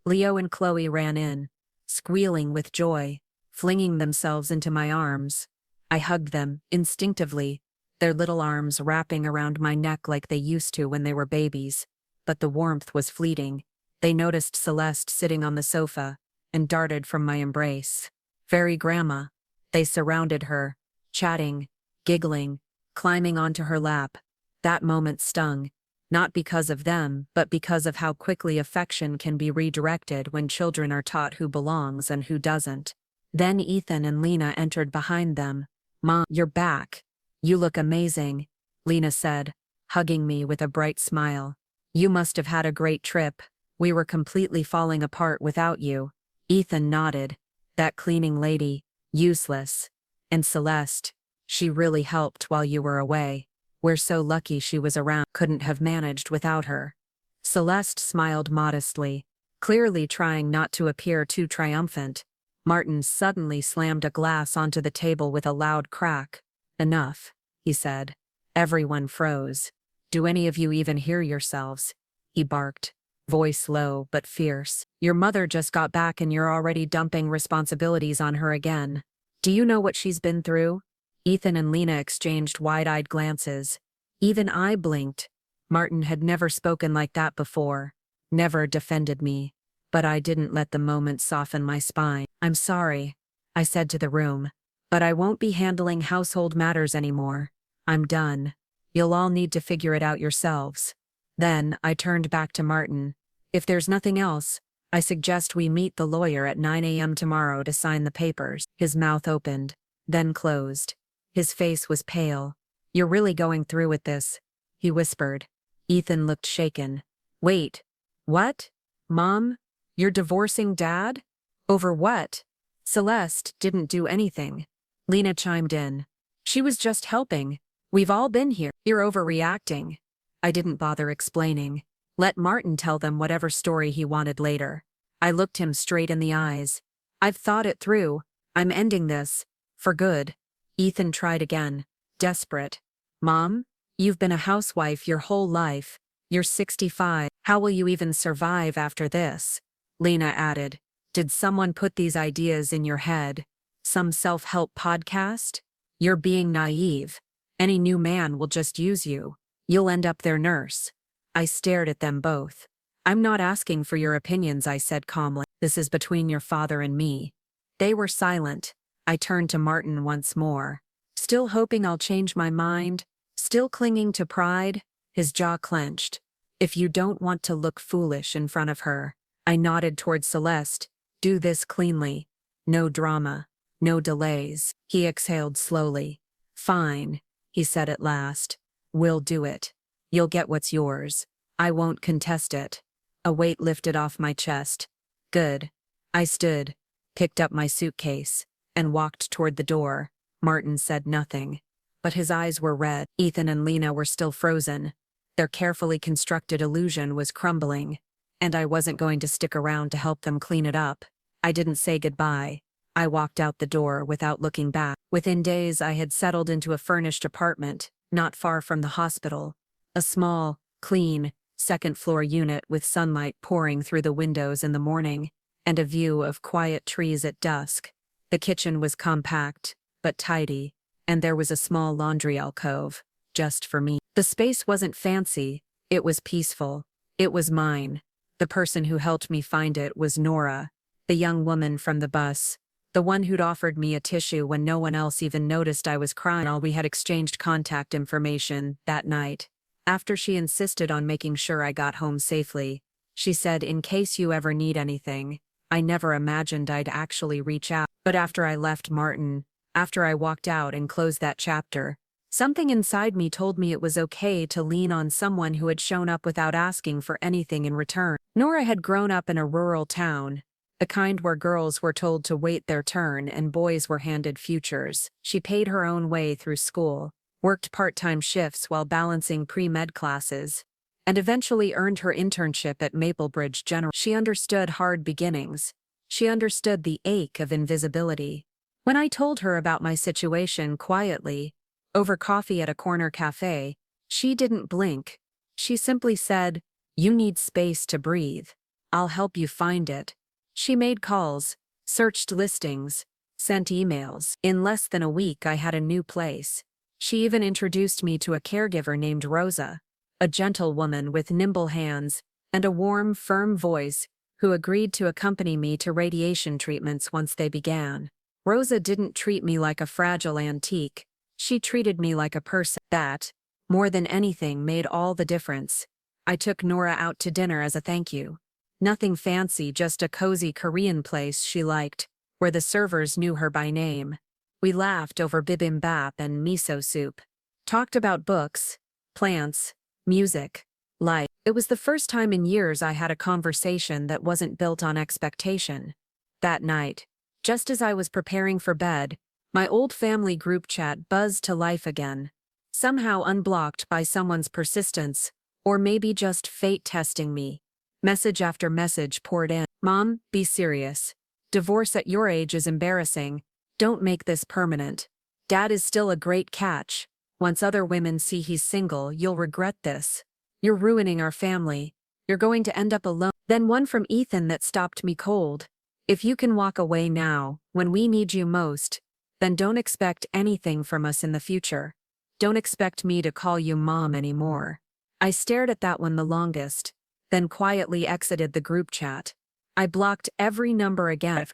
Leo and Chloe ran in, squealing with joy, flinging themselves into my arms. I hugged them, instinctively, their little arms wrapping around my neck like they used to when they were babies. But the warmth was fleeting. They noticed Celeste sitting on the sofa, and darted from my embrace. "Fairy Grandma." They surrounded her, chatting, giggling, climbing onto her lap. That moment stung, not because of them, but because of how quickly affection can be redirected when children are taught who belongs and who doesn't. Then Ethan and Lena entered behind them. "Mom, you're back. You look amazing," Lena said, hugging me with a bright smile. "You must have had a great trip. We were completely falling apart without you." Ethan nodded. "That cleaning lady, useless. And Celeste, she really helped while you were away. We're so lucky she was around. Couldn't have managed without her." Celeste smiled modestly, clearly trying not to appear too triumphant. Martin suddenly slammed a glass onto the table with a loud crack. "Enough," he said. Everyone froze. "Do any of you even hear yourselves?" he barked, voice low but fierce. "Your mother just got back and you're already dumping responsibilities on her again. Do you know what she's been through?" Ethan and Lena exchanged wide-eyed glances. Even I blinked. Martin had never spoken like that before, never defended me. But I didn't let the moment soften my spine. "I'm sorry," I said to the room, "but I won't be handling household matters anymore. I'm done. You'll all need to figure it out yourselves." Then I turned back to Martin. "If there's nothing else, I suggest we meet the lawyer at 9 a.m. tomorrow to sign the papers." His mouth opened, then closed. His face was pale. "You're really going through with this?" he whispered. Ethan looked shaken. "Wait. What? Mom? You're divorcing Dad? Over what?" "Celeste didn't do anything," Lena chimed in. "She was just helping. We've all been here." "You're overreacting." I didn't bother explaining. Let Martin tell them whatever story he wanted later. I looked him straight in the eyes. "I've thought it through. I'm ending this. For good." Ethan tried again, desperate. "Mom, you've been a housewife your whole life. You're 65. How will you even survive after this?" Lena added. "Did someone put these ideas in your head? Some self-help podcast? You're being naive. Any new man will just use you. You'll end up their nurse." I stared at them both. "I'm not asking for your opinions," I said calmly. "This is between your father and me." They were silent. I turned to Martin once more. "Still hoping I'll change my mind? Still clinging to pride?" His jaw clenched. "If you don't want to look foolish in front of her," I nodded toward Celeste, "do this cleanly. No drama. No delays." He exhaled slowly. "Fine," he said at last. "We'll do it. You'll get what's yours. I won't contest it." A weight lifted off my chest. "Good." I stood, picked up my suitcase, and walked toward the door. Martin said nothing, but his eyes were red. Ethan and Lena were still frozen. Their carefully constructed illusion was crumbling, and I wasn't going to stick around to help them clean it up. I didn't say goodbye. I walked out the door without looking back. Within days, I had settled into a furnished apartment, not far from the hospital. A small, clean, second-floor unit with sunlight pouring through the windows in the morning, and a view of quiet trees at dusk. The kitchen was compact, but tidy, and there was a small laundry alcove, just for me. The space wasn't fancy, it was peaceful. It was mine. The person who helped me find it was Nora, the young woman from the bus, the one who'd offered me a tissue when no one else even noticed I was crying. We had exchanged contact information that night. After she insisted on making sure I got home safely, she said, "In case you ever need anything." I never imagined I'd actually reach out. But after I left Martin, after I walked out and closed that chapter, something inside me told me it was okay to lean on someone who had shown up without asking for anything in return. Nora had grown up in a rural town, the kind where girls were told to wait their turn and boys were handed futures. She paid her own way through school, worked part-time shifts while balancing pre-med classes, and eventually earned her internship at Maplebridge General. She understood hard beginnings. She understood the ache of invisibility. When I told her about my situation quietly, over coffee at a corner cafe, she didn't blink. She simply said, "You need space to breathe. I'll help you find it." She made calls, searched listings, sent emails. In less than a week, I had a new place. She even introduced me to a caregiver named Rosa, a gentle woman with nimble hands and a warm, firm voice who agreed to accompany me to radiation treatments once they began. Rosa didn't treat me like a fragile antique. She treated me like a person. That, more than anything, made all the difference. I took Nora out to dinner as a thank you. Nothing fancy, just a cozy Korean place she liked, where the servers knew her by name. We laughed over bibimbap and miso soup, talked about books, plants, music, life. It was the first time in years I had a conversation that wasn't built on expectation. That night, just as I was preparing for bed, my old family group chat buzzed to life again, somehow unblocked by someone's persistence, or maybe just fate testing me. Message after message poured in. "Mom, be serious. Divorce at your age is embarrassing. Don't make this permanent. Dad is still a great catch. Once other women see he's single, you'll regret this. You're ruining our family. You're going to end up alone." Then one from Ethan that stopped me cold. "If you can walk away now, when we need you most, then don't expect anything from us in the future. Don't expect me to call you mom anymore." I stared at that one the longest, then quietly exited the group chat. I blocked every number again.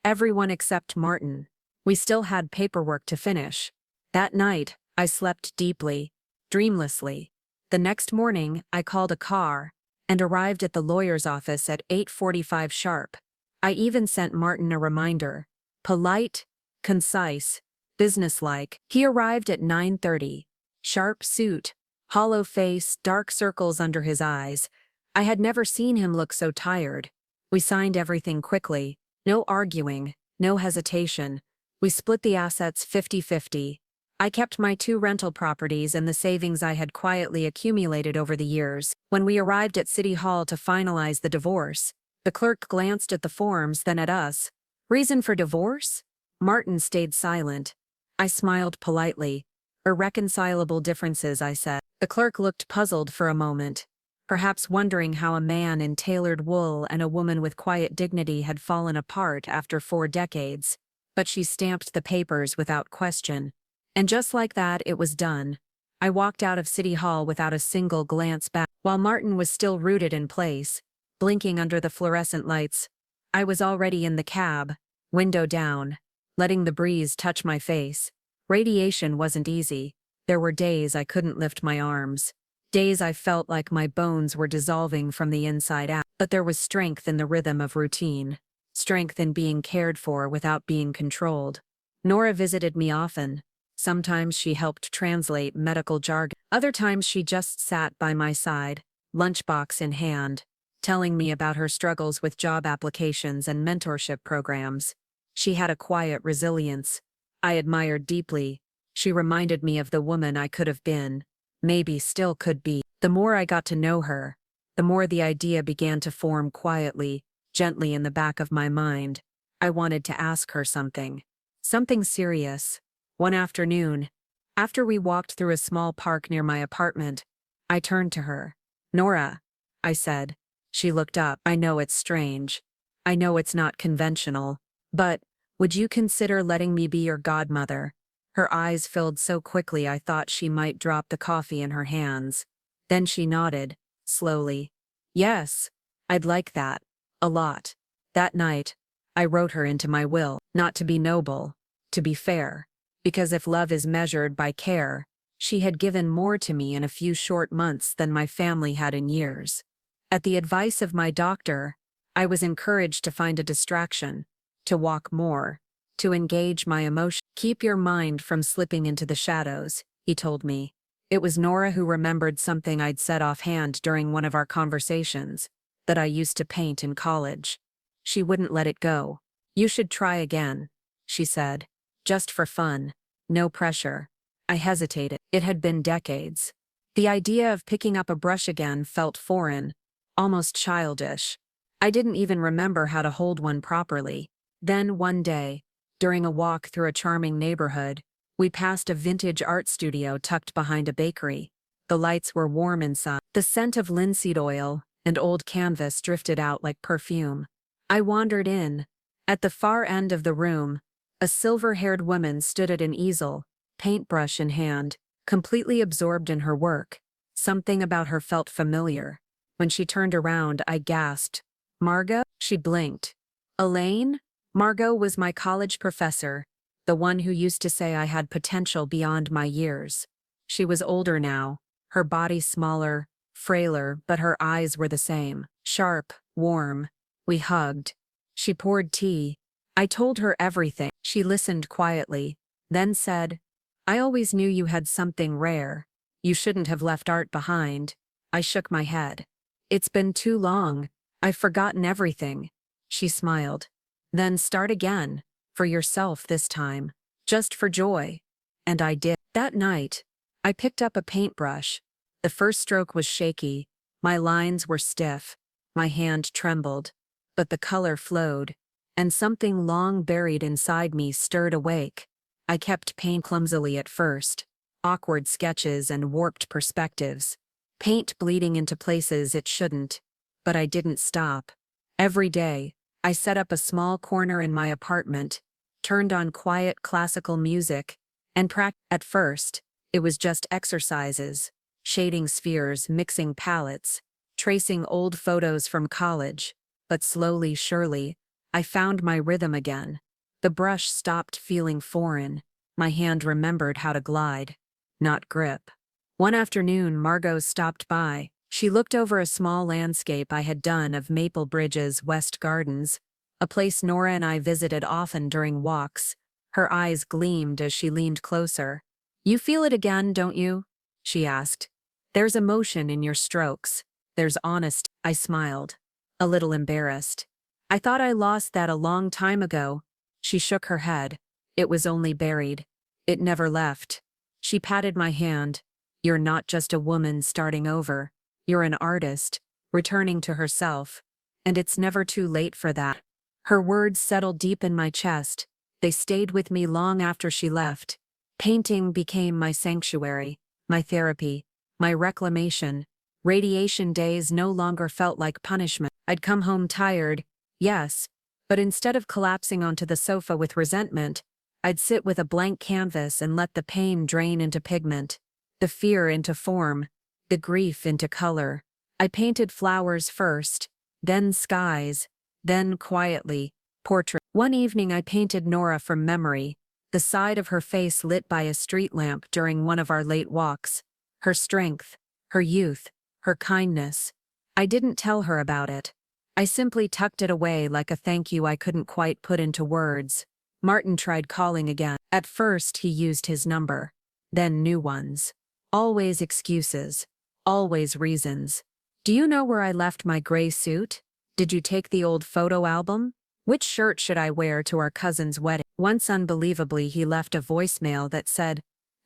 Everyone except Martin. We still had paperwork to finish. That night, I slept deeply, dreamlessly. The next morning, I called a car and arrived at the lawyer's office at 8:45 sharp. I even sent Martin a reminder. Polite, concise, businesslike. He arrived at 9:30. Sharp suit, hollow face, dark circles under his eyes. I had never seen him look so tired. We signed everything quickly. No arguing, no hesitation. We split the assets 50-50. I kept my 2 rental properties and the savings I had quietly accumulated over the years. When we arrived at City Hall to finalize the divorce, the clerk glanced at the forms, then at us. "Reason for divorce?" Martin stayed silent. I smiled politely. "Irreconcilable differences," I said. The clerk looked puzzled for a moment, perhaps wondering how a man in tailored wool and a woman with quiet dignity had fallen apart after 4 decades. But she stamped the papers without question. And just like that, it was done. I walked out of City Hall without a single glance back. While Martin was still rooted in place, blinking under the fluorescent lights, I was already in the cab, window down, letting the breeze touch my face. Radiation wasn't easy. There were days I couldn't lift my arms. Days I felt like my bones were dissolving from the inside out. But there was strength in the rhythm of routine. Strength in being cared for without being controlled. Nora visited me often. Sometimes she helped translate medical jargon. Other times she just sat by my side, lunchbox in hand, telling me about her struggles with job applications and mentorship programs. She had a quiet resilience I admired deeply. She reminded me of the woman I could have been, maybe still could be. The more I got to know her, the more the idea began to form quietly, gently in the back of my mind. I wanted to ask her something. Something serious. One afternoon, after we walked through a small park near my apartment, I turned to her. "Nora," I said. She looked up. "I know it's strange. I know it's not conventional. But, would you consider letting me be your godmother?" Her eyes filled so quickly I thought she might drop the coffee in her hands. Then she nodded, slowly. "Yes, I'd like that. A lot." That night, I wrote her into my will, not to be noble, to be fair. Because if love is measured by care, She had given more to me in a few short months than my family had in years. At the advice of my doctor, I was encouraged to find a distraction, to walk more, to engage my emotions. Keep your mind from slipping into the shadows, he told me. It was Nora who remembered something I'd said offhand during one of our conversations, that I used to paint in college. She wouldn't let it go. You should try again, she said. Just for fun. No pressure. I hesitated. It had been decades. The idea of picking up a brush again felt foreign, almost childish. I didn't even remember how to hold one properly. Then one day, during a walk through a charming neighborhood, we passed a vintage art studio tucked behind a bakery. The lights were warm inside. The scent of linseed oil and old canvas drifted out like perfume. I wandered in. At the far end of the room, a silver-haired woman stood at an easel, paintbrush in hand, completely absorbed in her work. Something about her felt familiar. When she turned around, I gasped. Margot? She blinked. Elaine? Margot was my college professor, the one who used to say I had potential beyond my years. She was older now, her body smaller, frailer, but her eyes were the same, sharp, warm. We hugged. She poured tea. I told her everything. She listened quietly, then said, I always knew you had something rare. You shouldn't have left art behind. I shook my head. It's been too long. I've forgotten everything. She smiled. Then start again. For yourself this time. Just for joy. And I did. That night, I picked up a paintbrush. The first stroke was shaky. My lines were stiff. My hand trembled. But the color flowed. And something long buried inside me stirred awake. I kept paint clumsily at first. Awkward sketches and warped perspectives. Paint bleeding into places it shouldn't. But I didn't stop. Every day, I set up a small corner in my apartment, turned on quiet classical music, and practiced. At first, it was just exercises, shading spheres, mixing palettes, tracing old photos from college. But slowly, surely, I found my rhythm again. The brush stopped feeling foreign. My hand remembered how to glide, not grip. One afternoon, Margot stopped by. She looked over a small landscape I had done of Maple Bridge's West Gardens, a place Nora and I visited often during walks. Her eyes gleamed as she leaned closer. You feel it again, don't you? She asked. There's emotion in your strokes. There's honesty. I smiled, a little embarrassed. I thought I lost that a long time ago. She shook her head. It was only buried. It never left. She patted my hand. You're not just a woman starting over. You're an artist, returning to herself. And it's never too late for that. Her words settled deep in my chest. They stayed with me long after she left. Painting became my sanctuary, my therapy, my reclamation. Radiation days no longer felt like punishment. I'd come home tired, yes, but instead of collapsing onto the sofa with resentment, I'd sit with a blank canvas and let the pain drain into pigment, the fear into form, the grief into color. I painted flowers first, then skies, then quietly, portraits. One evening I painted Nora from memory, the side of her face lit by a street lamp during one of our late walks. Her strength, her youth, her kindness. I didn't tell her about it. I simply tucked it away like a thank you I couldn't quite put into words. Martin tried calling again. At first he used his number, then new ones. Always excuses. Always reasons. Do you know where I left my gray suit? Did you take the old photo album? Which shirt should I wear to our cousin's wedding? Once unbelievably he left a voicemail that said,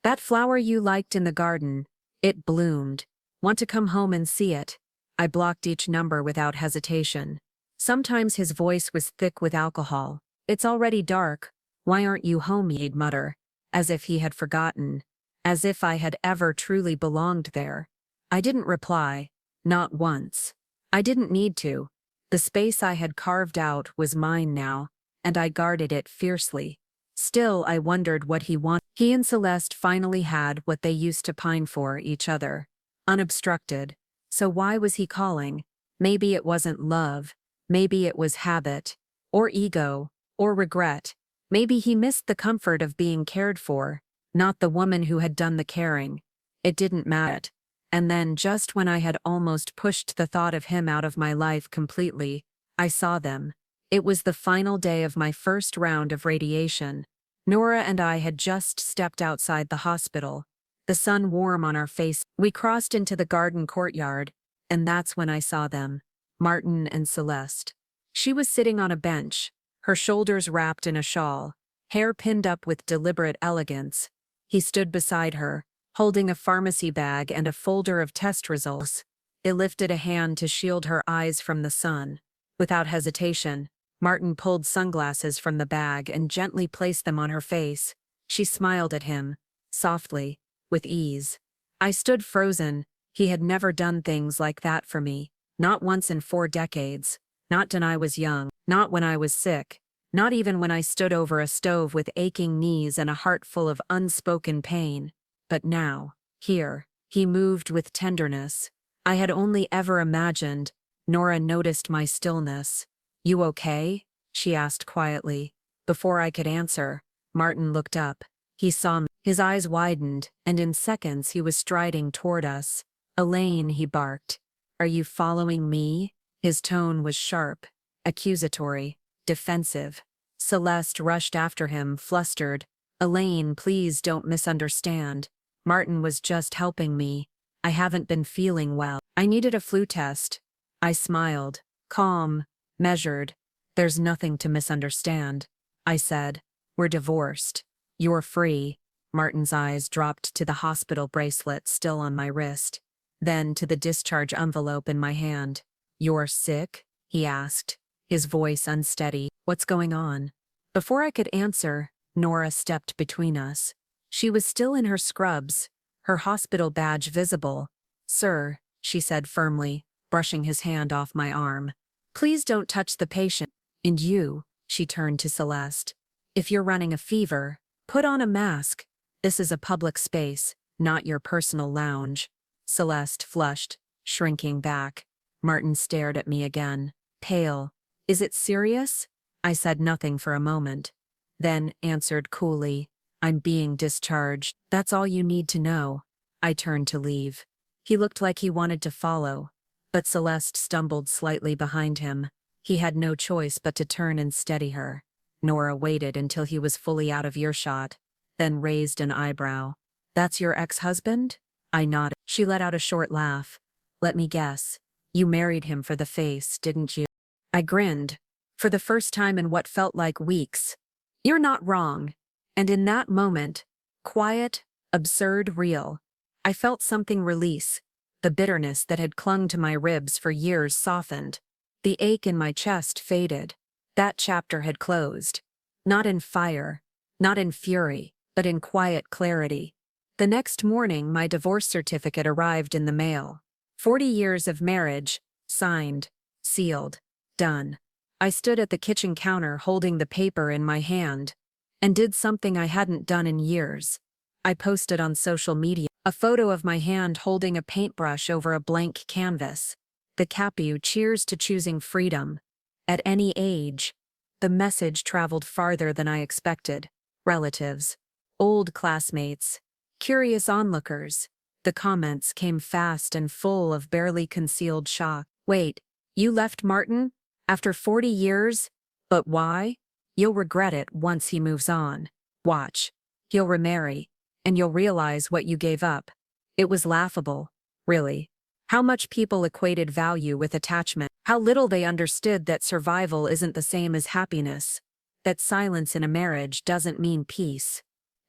that flower you liked in the garden, it bloomed. Want to come home and see it? I blocked each number without hesitation. Sometimes his voice was thick with alcohol. It's already dark. Why aren't you home? He'd mutter, as if he had forgotten, as if I had ever truly belonged there. I didn't reply, not once. I didn't need to. The space I had carved out was mine now, and I guarded it fiercely. Still, I wondered what he wanted. He and Celeste finally had what they used to pine for, each other. Unobstructed. So why was he calling? Maybe it wasn't love. Maybe it was habit. Or ego. Or regret. Maybe he missed the comfort of being cared for. not the woman who had done the caring. It didn't matter. And then, just when I had almost pushed the thought of him out of my life completely, I saw them. It was the final day of my first round of radiation. Nora and I had just stepped outside the hospital, the sun warm on our face. We crossed into the garden courtyard, and that's when I saw them, Martin and Celeste. She was sitting on a bench, her shoulders wrapped in a shawl, hair pinned up with deliberate elegance. He stood beside her, holding a pharmacy bag and a folder of test results. It lifted a hand to shield her eyes from the sun. Without hesitation, Martin pulled sunglasses from the bag and gently placed them on her face. She smiled at him, softly, with ease. I stood frozen. He had never done things like that for me, not once in 4 decades, not when I was young, not when I was sick, not even when I stood over a stove with aching knees and a heart full of unspoken pain. But now, here, he moved with tenderness. I had only ever imagined. Nora noticed my stillness. "You okay?" she asked quietly. Before I could answer, Martin looked up. He saw me. His eyes widened, and in seconds he was striding toward us. "Elaine," he barked. "Are you following me?" His tone was sharp, accusatory, defensive. Celeste rushed after him, flustered. "Elaine, please don't misunderstand. Martin was just helping me. I haven't been feeling well. I needed a flu test." I smiled, calm, measured. "There's nothing to misunderstand," I said. "We're divorced. You're free." Martin's eyes dropped to the hospital bracelet still on my wrist, then to the discharge envelope in my hand. "You're sick?" he asked, his voice unsteady. "What's going on?" Before I could answer, Nora stepped between us. She was still in her scrubs, her hospital badge visible. "Sir," she said firmly, brushing his hand off my arm. "Please don't touch the patient. And you," she turned to Celeste. "If you're running a fever, put on a mask. This is a public space, not your personal lounge." Celeste flushed, shrinking back. Martin stared at me again, pale. "Is it serious?" I said nothing for a moment, then answered coolly, "I'm being discharged. That's all you need to know." I turned to leave. He looked like he wanted to follow, but Celeste stumbled slightly behind him. He had no choice but to turn and steady her. Nora waited until he was fully out of earshot, then raised an eyebrow. "That's your ex-husband?" I nodded. She let out a short laugh. "Let me guess. You married him for the face, didn't you?" I grinned, for the first time in what felt like weeks. "You're not wrong." And in that moment, quiet, absurd, real, I felt something release. The bitterness that had clung to my ribs for years softened. The ache in my chest faded. That chapter had closed. Not in fire, not in fury, but in quiet clarity. The next morning, my divorce certificate arrived in the mail. 40 years of marriage, signed, sealed, done. I stood at the kitchen counter holding the paper in my hand, and did something I hadn't done in years. I posted on social media a photo of my hand holding a paintbrush over a blank canvas. The caption, "Cheers to choosing freedom." At any age, the message traveled farther than I expected. Relatives, old classmates, curious onlookers. The comments came fast and full of barely concealed shock. "Wait, you left Martin? After 40 years? But why? You'll regret it once he moves on. Watch. He'll remarry, and you'll realize what you gave up." It was laughable, really. How much people equated value with attachment. How little they understood that survival isn't the same as happiness. That silence in a marriage doesn't mean peace.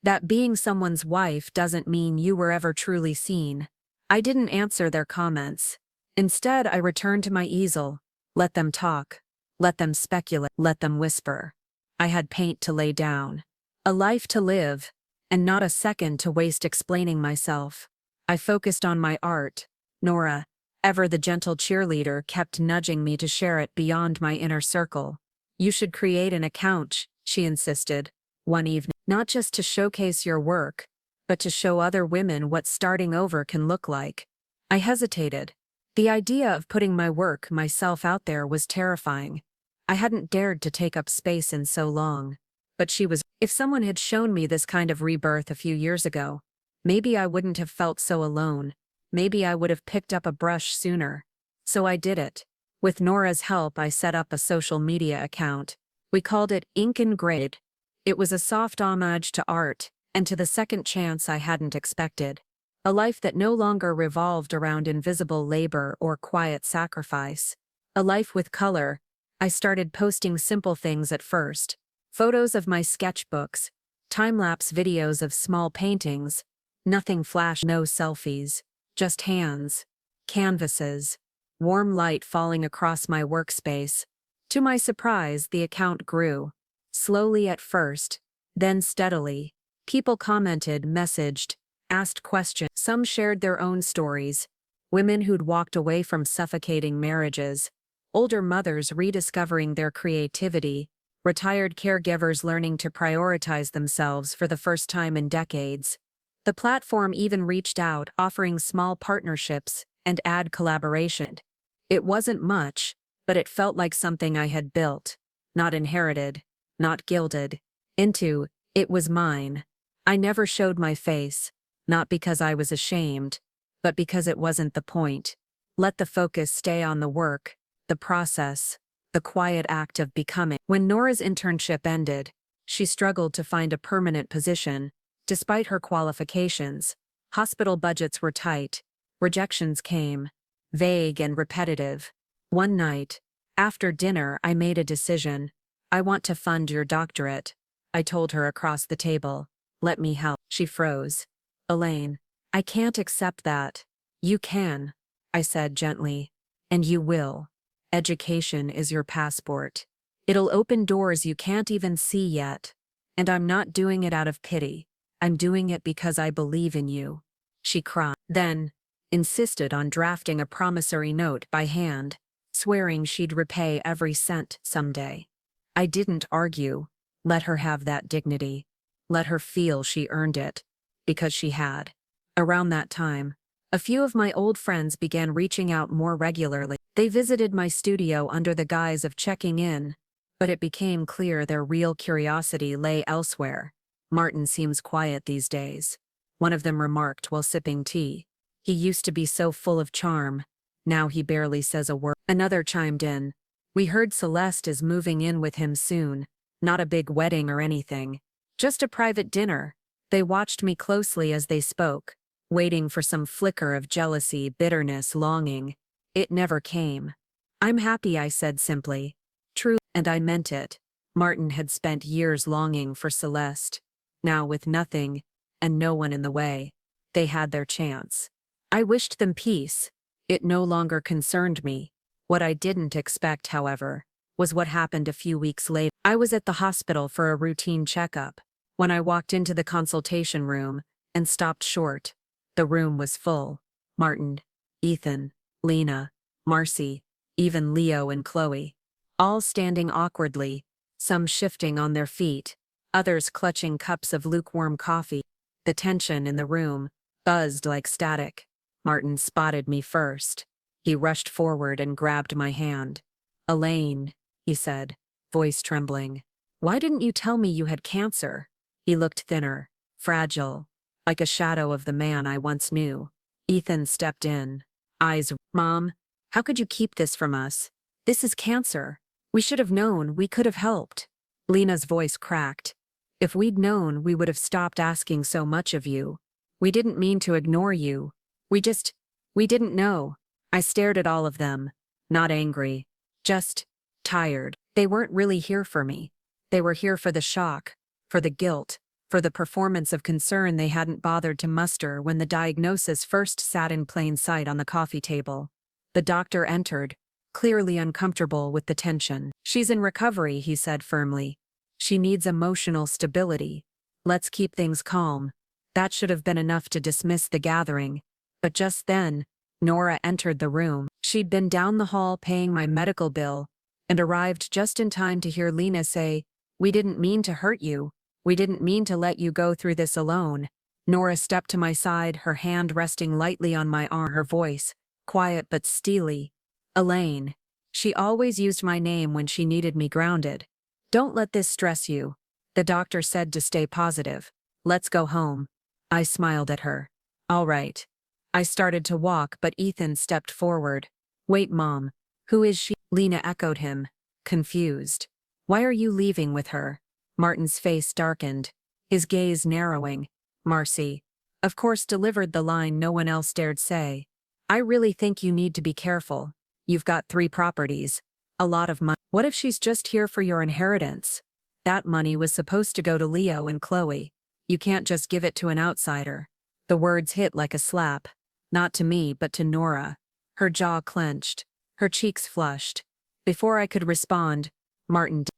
That being someone's wife doesn't mean you were ever truly seen. I didn't answer their comments. Instead, I returned to my easel. Let them talk. Let them speculate. Let them whisper. I had paint to lay down. A life to live, and not a second to waste explaining myself. I focused on my art. Nora, ever the gentle cheerleader, kept nudging me to share it beyond my inner circle. "You should create an account," she insisted, one evening. "Not just to showcase your work, but to show other women what starting over can look like." I hesitated. The idea of putting my work, myself out there was terrifying. I hadn't dared to take up space in so long. but she was. If someone had shown me this kind of rebirth a few years ago, maybe I wouldn't have felt so alone. Maybe I would have picked up a brush sooner. So I did it. With Nora's help, I set up a social media account. We called it Ink and Grade. It was a soft homage to art and to the second chance I hadn't expected. A life that no longer revolved around invisible labor or quiet sacrifice. A life with color. I started posting simple things at first. Photos of my sketchbooks, time-lapse videos of small paintings, nothing flash, no selfies, just hands, canvases, warm light falling across my workspace. To my surprise, the account grew. Slowly at first, then steadily. People commented, messaged, asked questions. Some shared their own stories. Women who'd walked away from suffocating marriages, older mothers rediscovering their creativity, retired caregivers learning to prioritize themselves for the first time in decades. The platform even reached out, offering small partnerships and ad collaboration. It wasn't much, but it felt like something I had built, not inherited, not gilded, into. It was mine. I never showed my face, not because I was ashamed, but because it wasn't the point. Let the focus stay on the work, the process, the quiet act of becoming. When Nora's internship ended, she struggled to find a permanent position, despite her qualifications. Hospital budgets were tight. Rejections came, vague and repetitive. One night, after dinner, I made a decision. I want to fund your doctorate, I told her across the table. Let me help. She froze. Elaine, I can't accept that. You can, I said gently. And you will. Education is your passport. It'll open doors you can't even see yet. And I'm not doing it out of pity. I'm doing it because I believe in you. She cried. Then, insisted on drafting a promissory note by hand, swearing she'd repay every cent someday. I didn't argue. Let her have that dignity. Let her feel she earned it. Because she had. Around that time, a few of my old friends began reaching out more regularly. They visited my studio under the guise of checking in, but it became clear their real curiosity lay elsewhere. Martin seems quiet these days, one of them remarked while sipping tea. He used to be so full of charm. Now he barely says a word. Another chimed in. We heard Celeste is moving in with him soon. Not a big wedding or anything. Just a private dinner. They watched me closely as they spoke, waiting for some flicker of jealousy, bitterness, longing. It never came. I'm happy, I said simply. True, and I meant it. Martin had spent years longing for Celeste. Now with nothing, and no one in the way, they had their chance. I wished them peace. It no longer concerned me. What I didn't expect, however, was what happened a few weeks later. I was at the hospital for a routine checkup. When I walked into the consultation room and stopped short, the room was full. Martin, Ethan, Lena, Marcy, even Leo and Chloe. All standing awkwardly, some shifting on their feet, others clutching cups of lukewarm coffee. The tension in the room buzzed like static. Martin spotted me first. He rushed forward and grabbed my hand. Elaine, he said, voice trembling. Why didn't you tell me you had cancer? He looked thinner, fragile, like a shadow of the man I once knew. Ethan stepped in, eyes. Mom, how could you keep this from us? This is cancer. We should have known. We could have helped. Lena's voice cracked. If we'd known, we would have stopped asking so much of you. We didn't mean to ignore you. We didn't know. I stared at all of them, not angry, just tired. They weren't really here for me. They were here for the shock, for the guilt, for the performance of concern they hadn't bothered to muster when the diagnosis first sat in plain sight on the coffee table. The doctor entered, clearly uncomfortable with the tension. She's in recovery, he said firmly. She needs emotional stability. Let's keep things calm. That should have been enough to dismiss the gathering. But just then, Nora entered the room. She'd been down the hall paying my medical bill and arrived just in time to hear Lena say, "We didn't mean to hurt you. We didn't mean to let you go through this alone." Nora stepped to my side, her hand resting lightly on my arm, her voice, quiet but steely. "Elaine." She always used my name when she needed me grounded. "Don't let this stress you. The doctor said to stay positive. Let's go home. I smiled at her. All right. I started to walk, but Ethan stepped forward. Wait, Mom. Who is she? Lena echoed him, confused. Why are you leaving with her? Martin's face darkened, his gaze narrowing. Marcy, of course, delivered the line no one else dared say. I really think you need to be careful. You've got 3 properties. A lot of money. What if she's just here for your inheritance? That money was supposed to go to Leo and Chloe. You can't just give it to an outsider. The words hit like a slap. Not to me, but to Nora. Her jaw clenched. Her cheeks flushed. Before I could respond,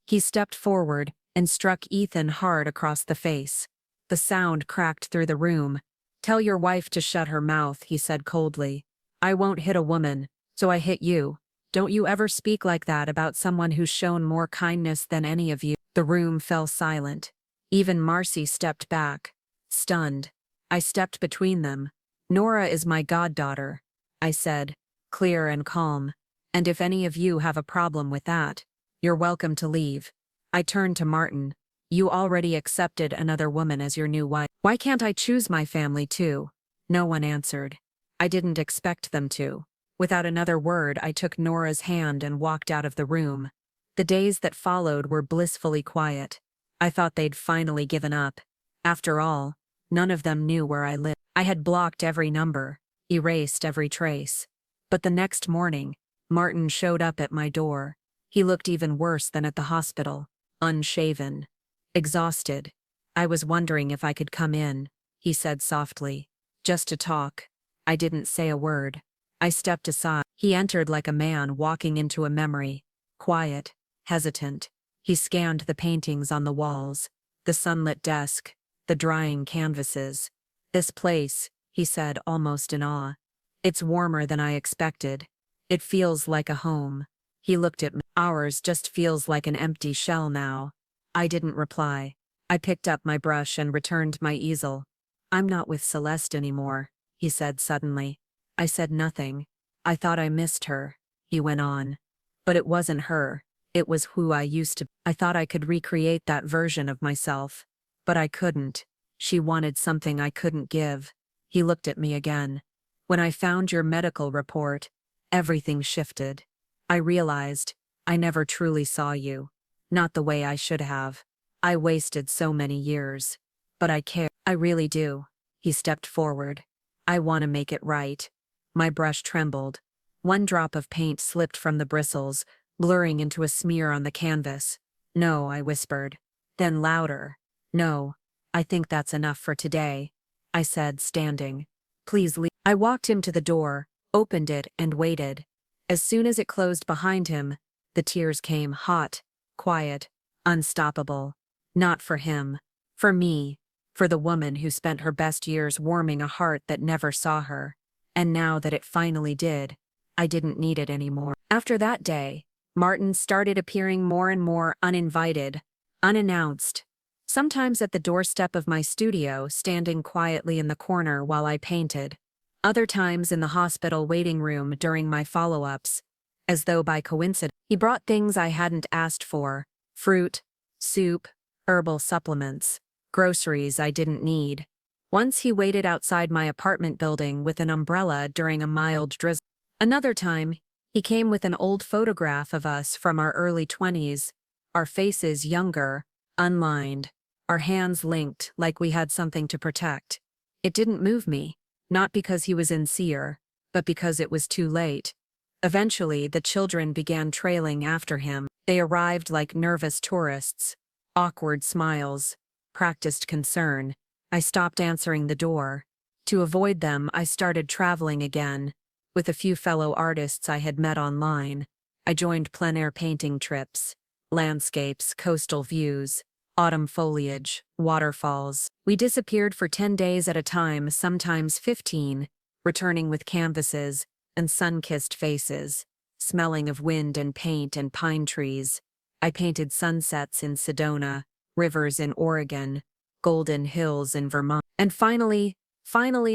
he stepped forward and struck Ethan hard across the face. The sound cracked through the room. Tell your wife to shut her mouth, he said coldly. I won't hit a woman, so I hit you. Don't you ever speak like that about someone who's shown more kindness than any of you. The room fell silent. Even Marcy stepped back, stunned. I stepped between them. Nora is my goddaughter, I said, clear and calm. And if any of you have a problem with that, you're welcome to leave. I turned to Martin. You already accepted another woman as your new wife. Why can't I choose my family too? No one answered. I didn't expect them to. Without another word, I took Nora's hand and walked out of the room. The days that followed were blissfully quiet. I thought they'd finally given up. After all, none of them knew where I lived. I had blocked every number, erased every trace. But the next morning, Martin showed up at my door. He looked even worse than at the hospital, unshaven, exhausted. I was wondering if I could come in, he said softly, just to talk. I didn't say a word. I stepped aside. He entered like a man walking into a memory, quiet, hesitant. He scanned the paintings on the walls, the sunlit desk, the drying canvases. This place, he said almost in awe. It's warmer than I expected. It feels like a home. He looked at me. Ours just feels like an empty shell now. I didn't reply. I picked up my brush and returned my easel. I'm not with Celeste anymore, he said suddenly. I said nothing. I thought I missed her, he went on. But it wasn't her. It was who I used to be. I thought I could recreate that version of myself. But I couldn't. She wanted something I couldn't give. He looked at me again. When I found your medical report, everything shifted. I realized I never truly saw you. Not the way I should have. I wasted so many years. But I care. I really do. He stepped forward. I want to make it right. My brush trembled. One drop of paint slipped from the bristles, blurring into a smear on the canvas. No, I whispered. Then louder. No, I think that's enough for today, I said, standing. Please leave. I walked him to the door, opened it, and waited. As soon as it closed behind him, the tears came, hot, quiet, unstoppable. Not for him. For me. For the woman who spent her best years warming a heart that never saw her. And now that it finally did, I didn't need it anymore. After that day, Martin started appearing more and more uninvited, unannounced. Sometimes at the doorstep of my studio, standing quietly in the corner while I painted. Other times in the hospital waiting room during my follow-ups. As though by coincidence, he brought things I hadn't asked for. Fruit, soup, herbal supplements, groceries I didn't need. Once he waited outside my apartment building with an umbrella during a mild drizzle. Another time, he came with an old photograph of us from our early 20s, our faces younger, unlined, our hands linked like we had something to protect. It didn't move me, not because he was insincere, but because it was too late. Eventually, the children began trailing after him. They arrived like nervous tourists, awkward smiles, practiced concern. I stopped answering the door. To avoid them, I started traveling again. With a few fellow artists I had met online, I joined plein-air painting trips, landscapes, coastal views, autumn foliage, waterfalls. We disappeared for 10 days at a time, sometimes 15, returning with canvases and sun-kissed faces, smelling of wind and paint and pine trees. I painted sunsets in Sedona, rivers in Oregon, golden hills in Vermont. And finally,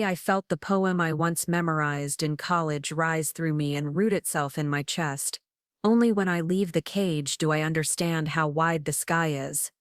I felt the poem I once memorized in college rise through me and root itself in my chest. Only when I leave the cage do I understand how wide the sky is.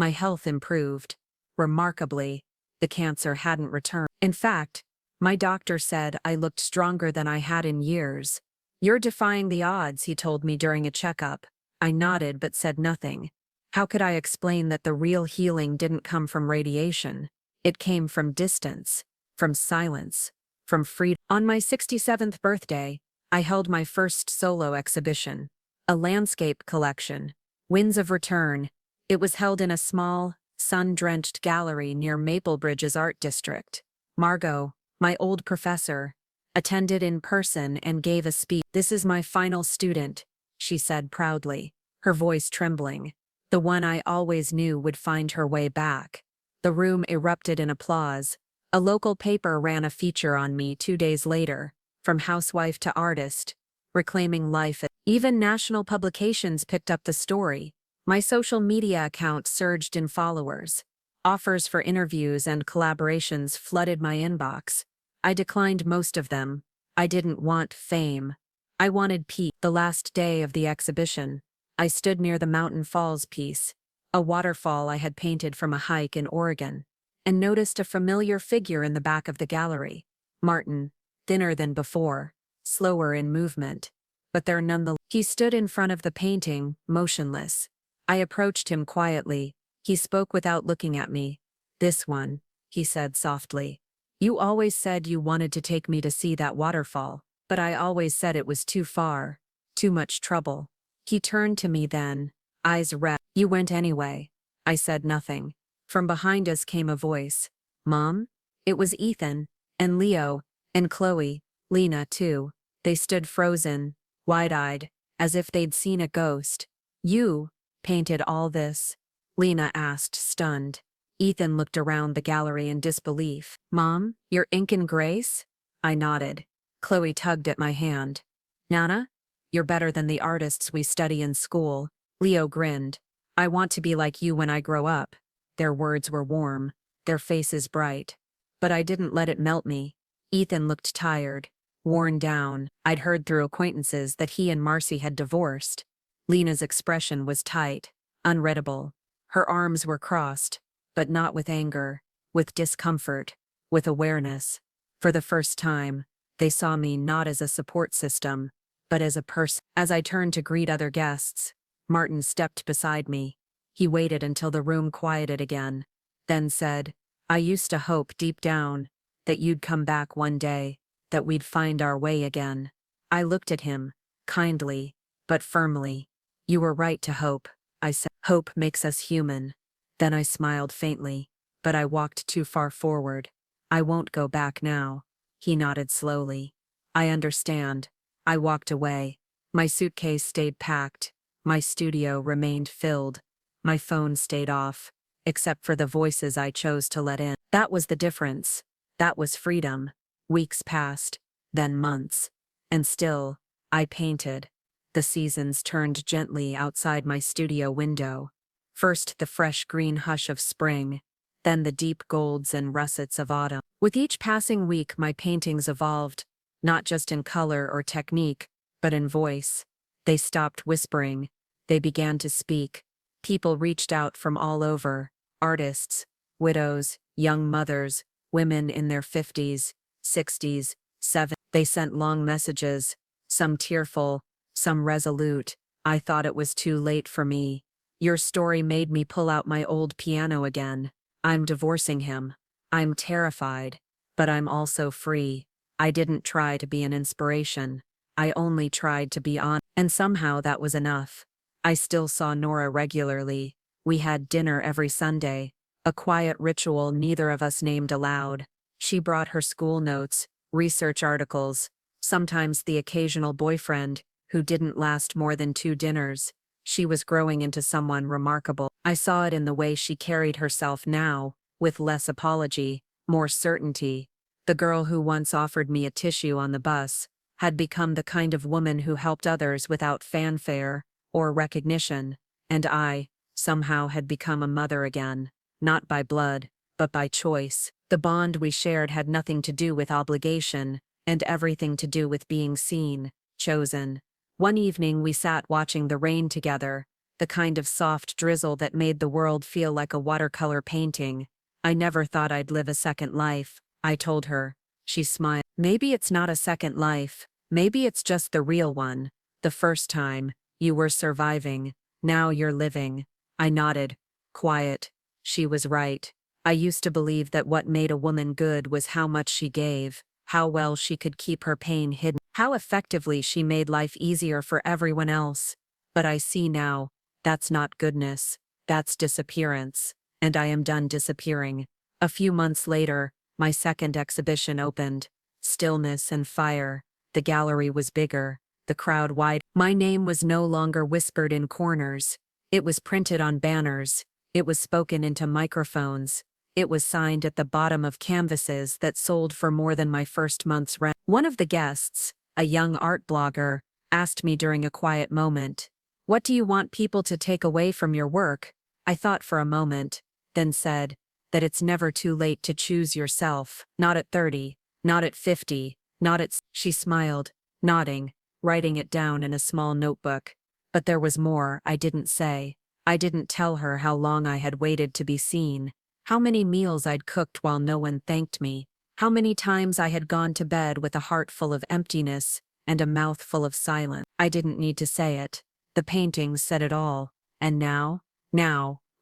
My health improved. Remarkably, the cancer hadn't returned. In fact, my doctor said I looked stronger than I had in years. "You're defying the odds," he told me during a checkup. I nodded but said nothing. How could I explain that the real healing didn't come from radiation? It came from distance, from silence, from freedom. On my 67th birthday, I held my first solo exhibition, a landscape collection, Winds of Return. It was held in a small, sun-drenched gallery near Maplebridge's art district. Margot, my old professor, attended in person and gave a speech. "This is my final student," she said proudly, her voice trembling. The one I always knew would find her way back. The room erupted in applause. A local paper ran a feature on me 2 days later, from housewife to artist, reclaiming life. Even national publications picked up the story. My social media account surged in followers. Offers for interviews and collaborations flooded my inbox. I declined most of them. I didn't want fame. I wanted peace. The last day of the exhibition, I stood near the Mountain Falls piece, a waterfall I had painted from a hike in Oregon, and noticed a familiar figure in the back of the gallery. Martin, thinner than before, slower in movement, but there nonetheless. He stood in front of the painting, motionless. I approached him quietly. He spoke without looking at me. "This one," he said softly. "You always said you wanted to take me to see that waterfall, but I always said it was too far, too much trouble." He turned to me then, eyes red. "You went anyway." I said nothing. From behind us came a voice. "Mom?" It was Ethan, and Leo, and Chloe, Lena too. They stood frozen, wide-eyed, as if they'd seen a ghost. "You painted all this?" Lena asked, stunned. Ethan looked around the gallery in disbelief. "Mom, you're ink and Grace?" I nodded. Chloe tugged at my hand. "Nana? You're better than the artists we study in school." Leo grinned. "I want to be like you when I grow up." Their words were warm, their faces bright. But I didn't let it melt me. Ethan looked tired, worn down. I'd heard through acquaintances that he and Marcy had divorced. Lena's expression was tight, unreadable. Her arms were crossed, but not with anger, with discomfort, with awareness. For the first time, they saw me not as a support system, but as a person. As I turned to greet other guests, Martin stepped beside me. He waited until the room quieted again, then said, "I used to hope deep down that you'd come back one day, that we'd find our way again." I looked at him, kindly, but firmly. "You were right to hope," I said. "Hope makes us human." Then I smiled faintly, but I walked too far forward. "I won't go back now." He nodded slowly. "I understand." I walked away. My suitcase stayed packed. My studio remained filled. My phone stayed off, except for the voices I chose to let in. That was the difference. That was freedom. Weeks passed, then months. And still, I painted. The seasons turned gently outside my studio window. First the fresh green hush of spring, then the deep golds and russets of autumn. With each passing week my paintings evolved, not just in color or technique, but in voice. They stopped whispering. They began to speak. People reached out from all over, artists, widows, young mothers, women in their 50s, 60s, 70s. They sent long messages, some tearful, some resolute. I thought it was too late for me. "Your story made me pull out my old piano again. I'm divorcing him. I'm terrified, but I'm also free." I didn't try to be an inspiration. I only tried to be honest, and somehow that was enough. I still saw Nora regularly. We had dinner every Sunday, a quiet ritual neither of us named aloud. She brought her school notes, research articles, sometimes the occasional boyfriend, who didn't last more than 2 dinners. She was growing into someone remarkable. I saw it in the way she carried herself now, with less apology, more certainty. The girl who once offered me a tissue on the bus had become the kind of woman who helped others without fanfare or recognition, and I, somehow, had become a mother again, not by blood, but by choice. The bond we shared had nothing to do with obligation, and everything to do with being seen, chosen. One evening we sat watching the rain together, the kind of soft drizzle that made the world feel like a watercolor painting. I never thought I'd live a second life, I told her. She smiled. Maybe it's not a second life. Maybe it's just the real one. The first time, you were surviving. Now you're living. I nodded. Quiet. She was right. I used to believe that what made a woman good was how much she gave, how well she could keep her pain hidden, how effectively she made life easier for everyone else. But I see now, that's not goodness. That's disappearance. And I am done disappearing. A few months later, my second exhibition opened. Stillness and fire. The gallery was bigger, the crowd wide. My name was no longer whispered in corners. It was printed on banners. It was spoken into microphones. It was signed at the bottom of canvases that sold for more than my first month's rent. One of the guests, a young art blogger, asked me during a quiet moment, "What do you want people to take away from your work?" I thought for a moment, then said, that it's never too late to choose yourself. Not at 30, not at 50, not at... She smiled, nodding, writing it down in a small notebook. But there was more I didn't say. I didn't tell her how long I had waited to be seen, how many meals I'd cooked while no one thanked me, how many times I had gone to bed with a heart full of emptiness and a mouth full of silence. I didn't need to say it. The paintings said it all. And now,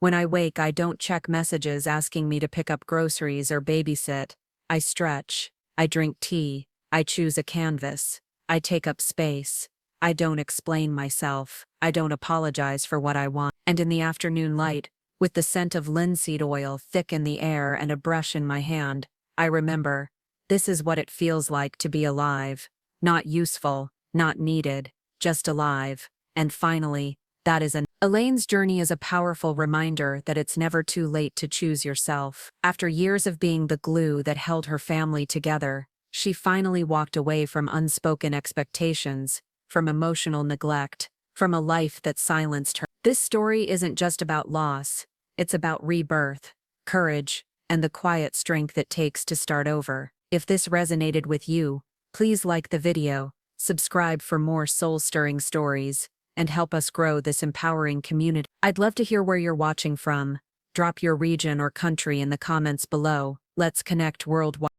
when I wake, I don't check messages asking me to pick up groceries or babysit. I stretch. I drink tea. I choose a canvas. I take up space. I don't explain myself. I don't apologize for what I want. And in the afternoon light, with the scent of linseed oil thick in the air and a brush in my hand, I remember, this is what it feels like to be alive. Not useful, not needed, just alive. And finally, that is Elaine's journey is a powerful reminder that it's never too late to choose yourself. After years of being the glue that held her family together, she finally walked away from unspoken expectations, from emotional neglect, from a life that silenced her. This story isn't just about loss, it's about rebirth, courage, and the quiet strength it takes to start over. If this resonated with you, please like the video, subscribe for more soul-stirring stories, and help us grow this empowering community. I'd love to hear where you're watching from. Drop your region or country in the comments below. Let's connect worldwide.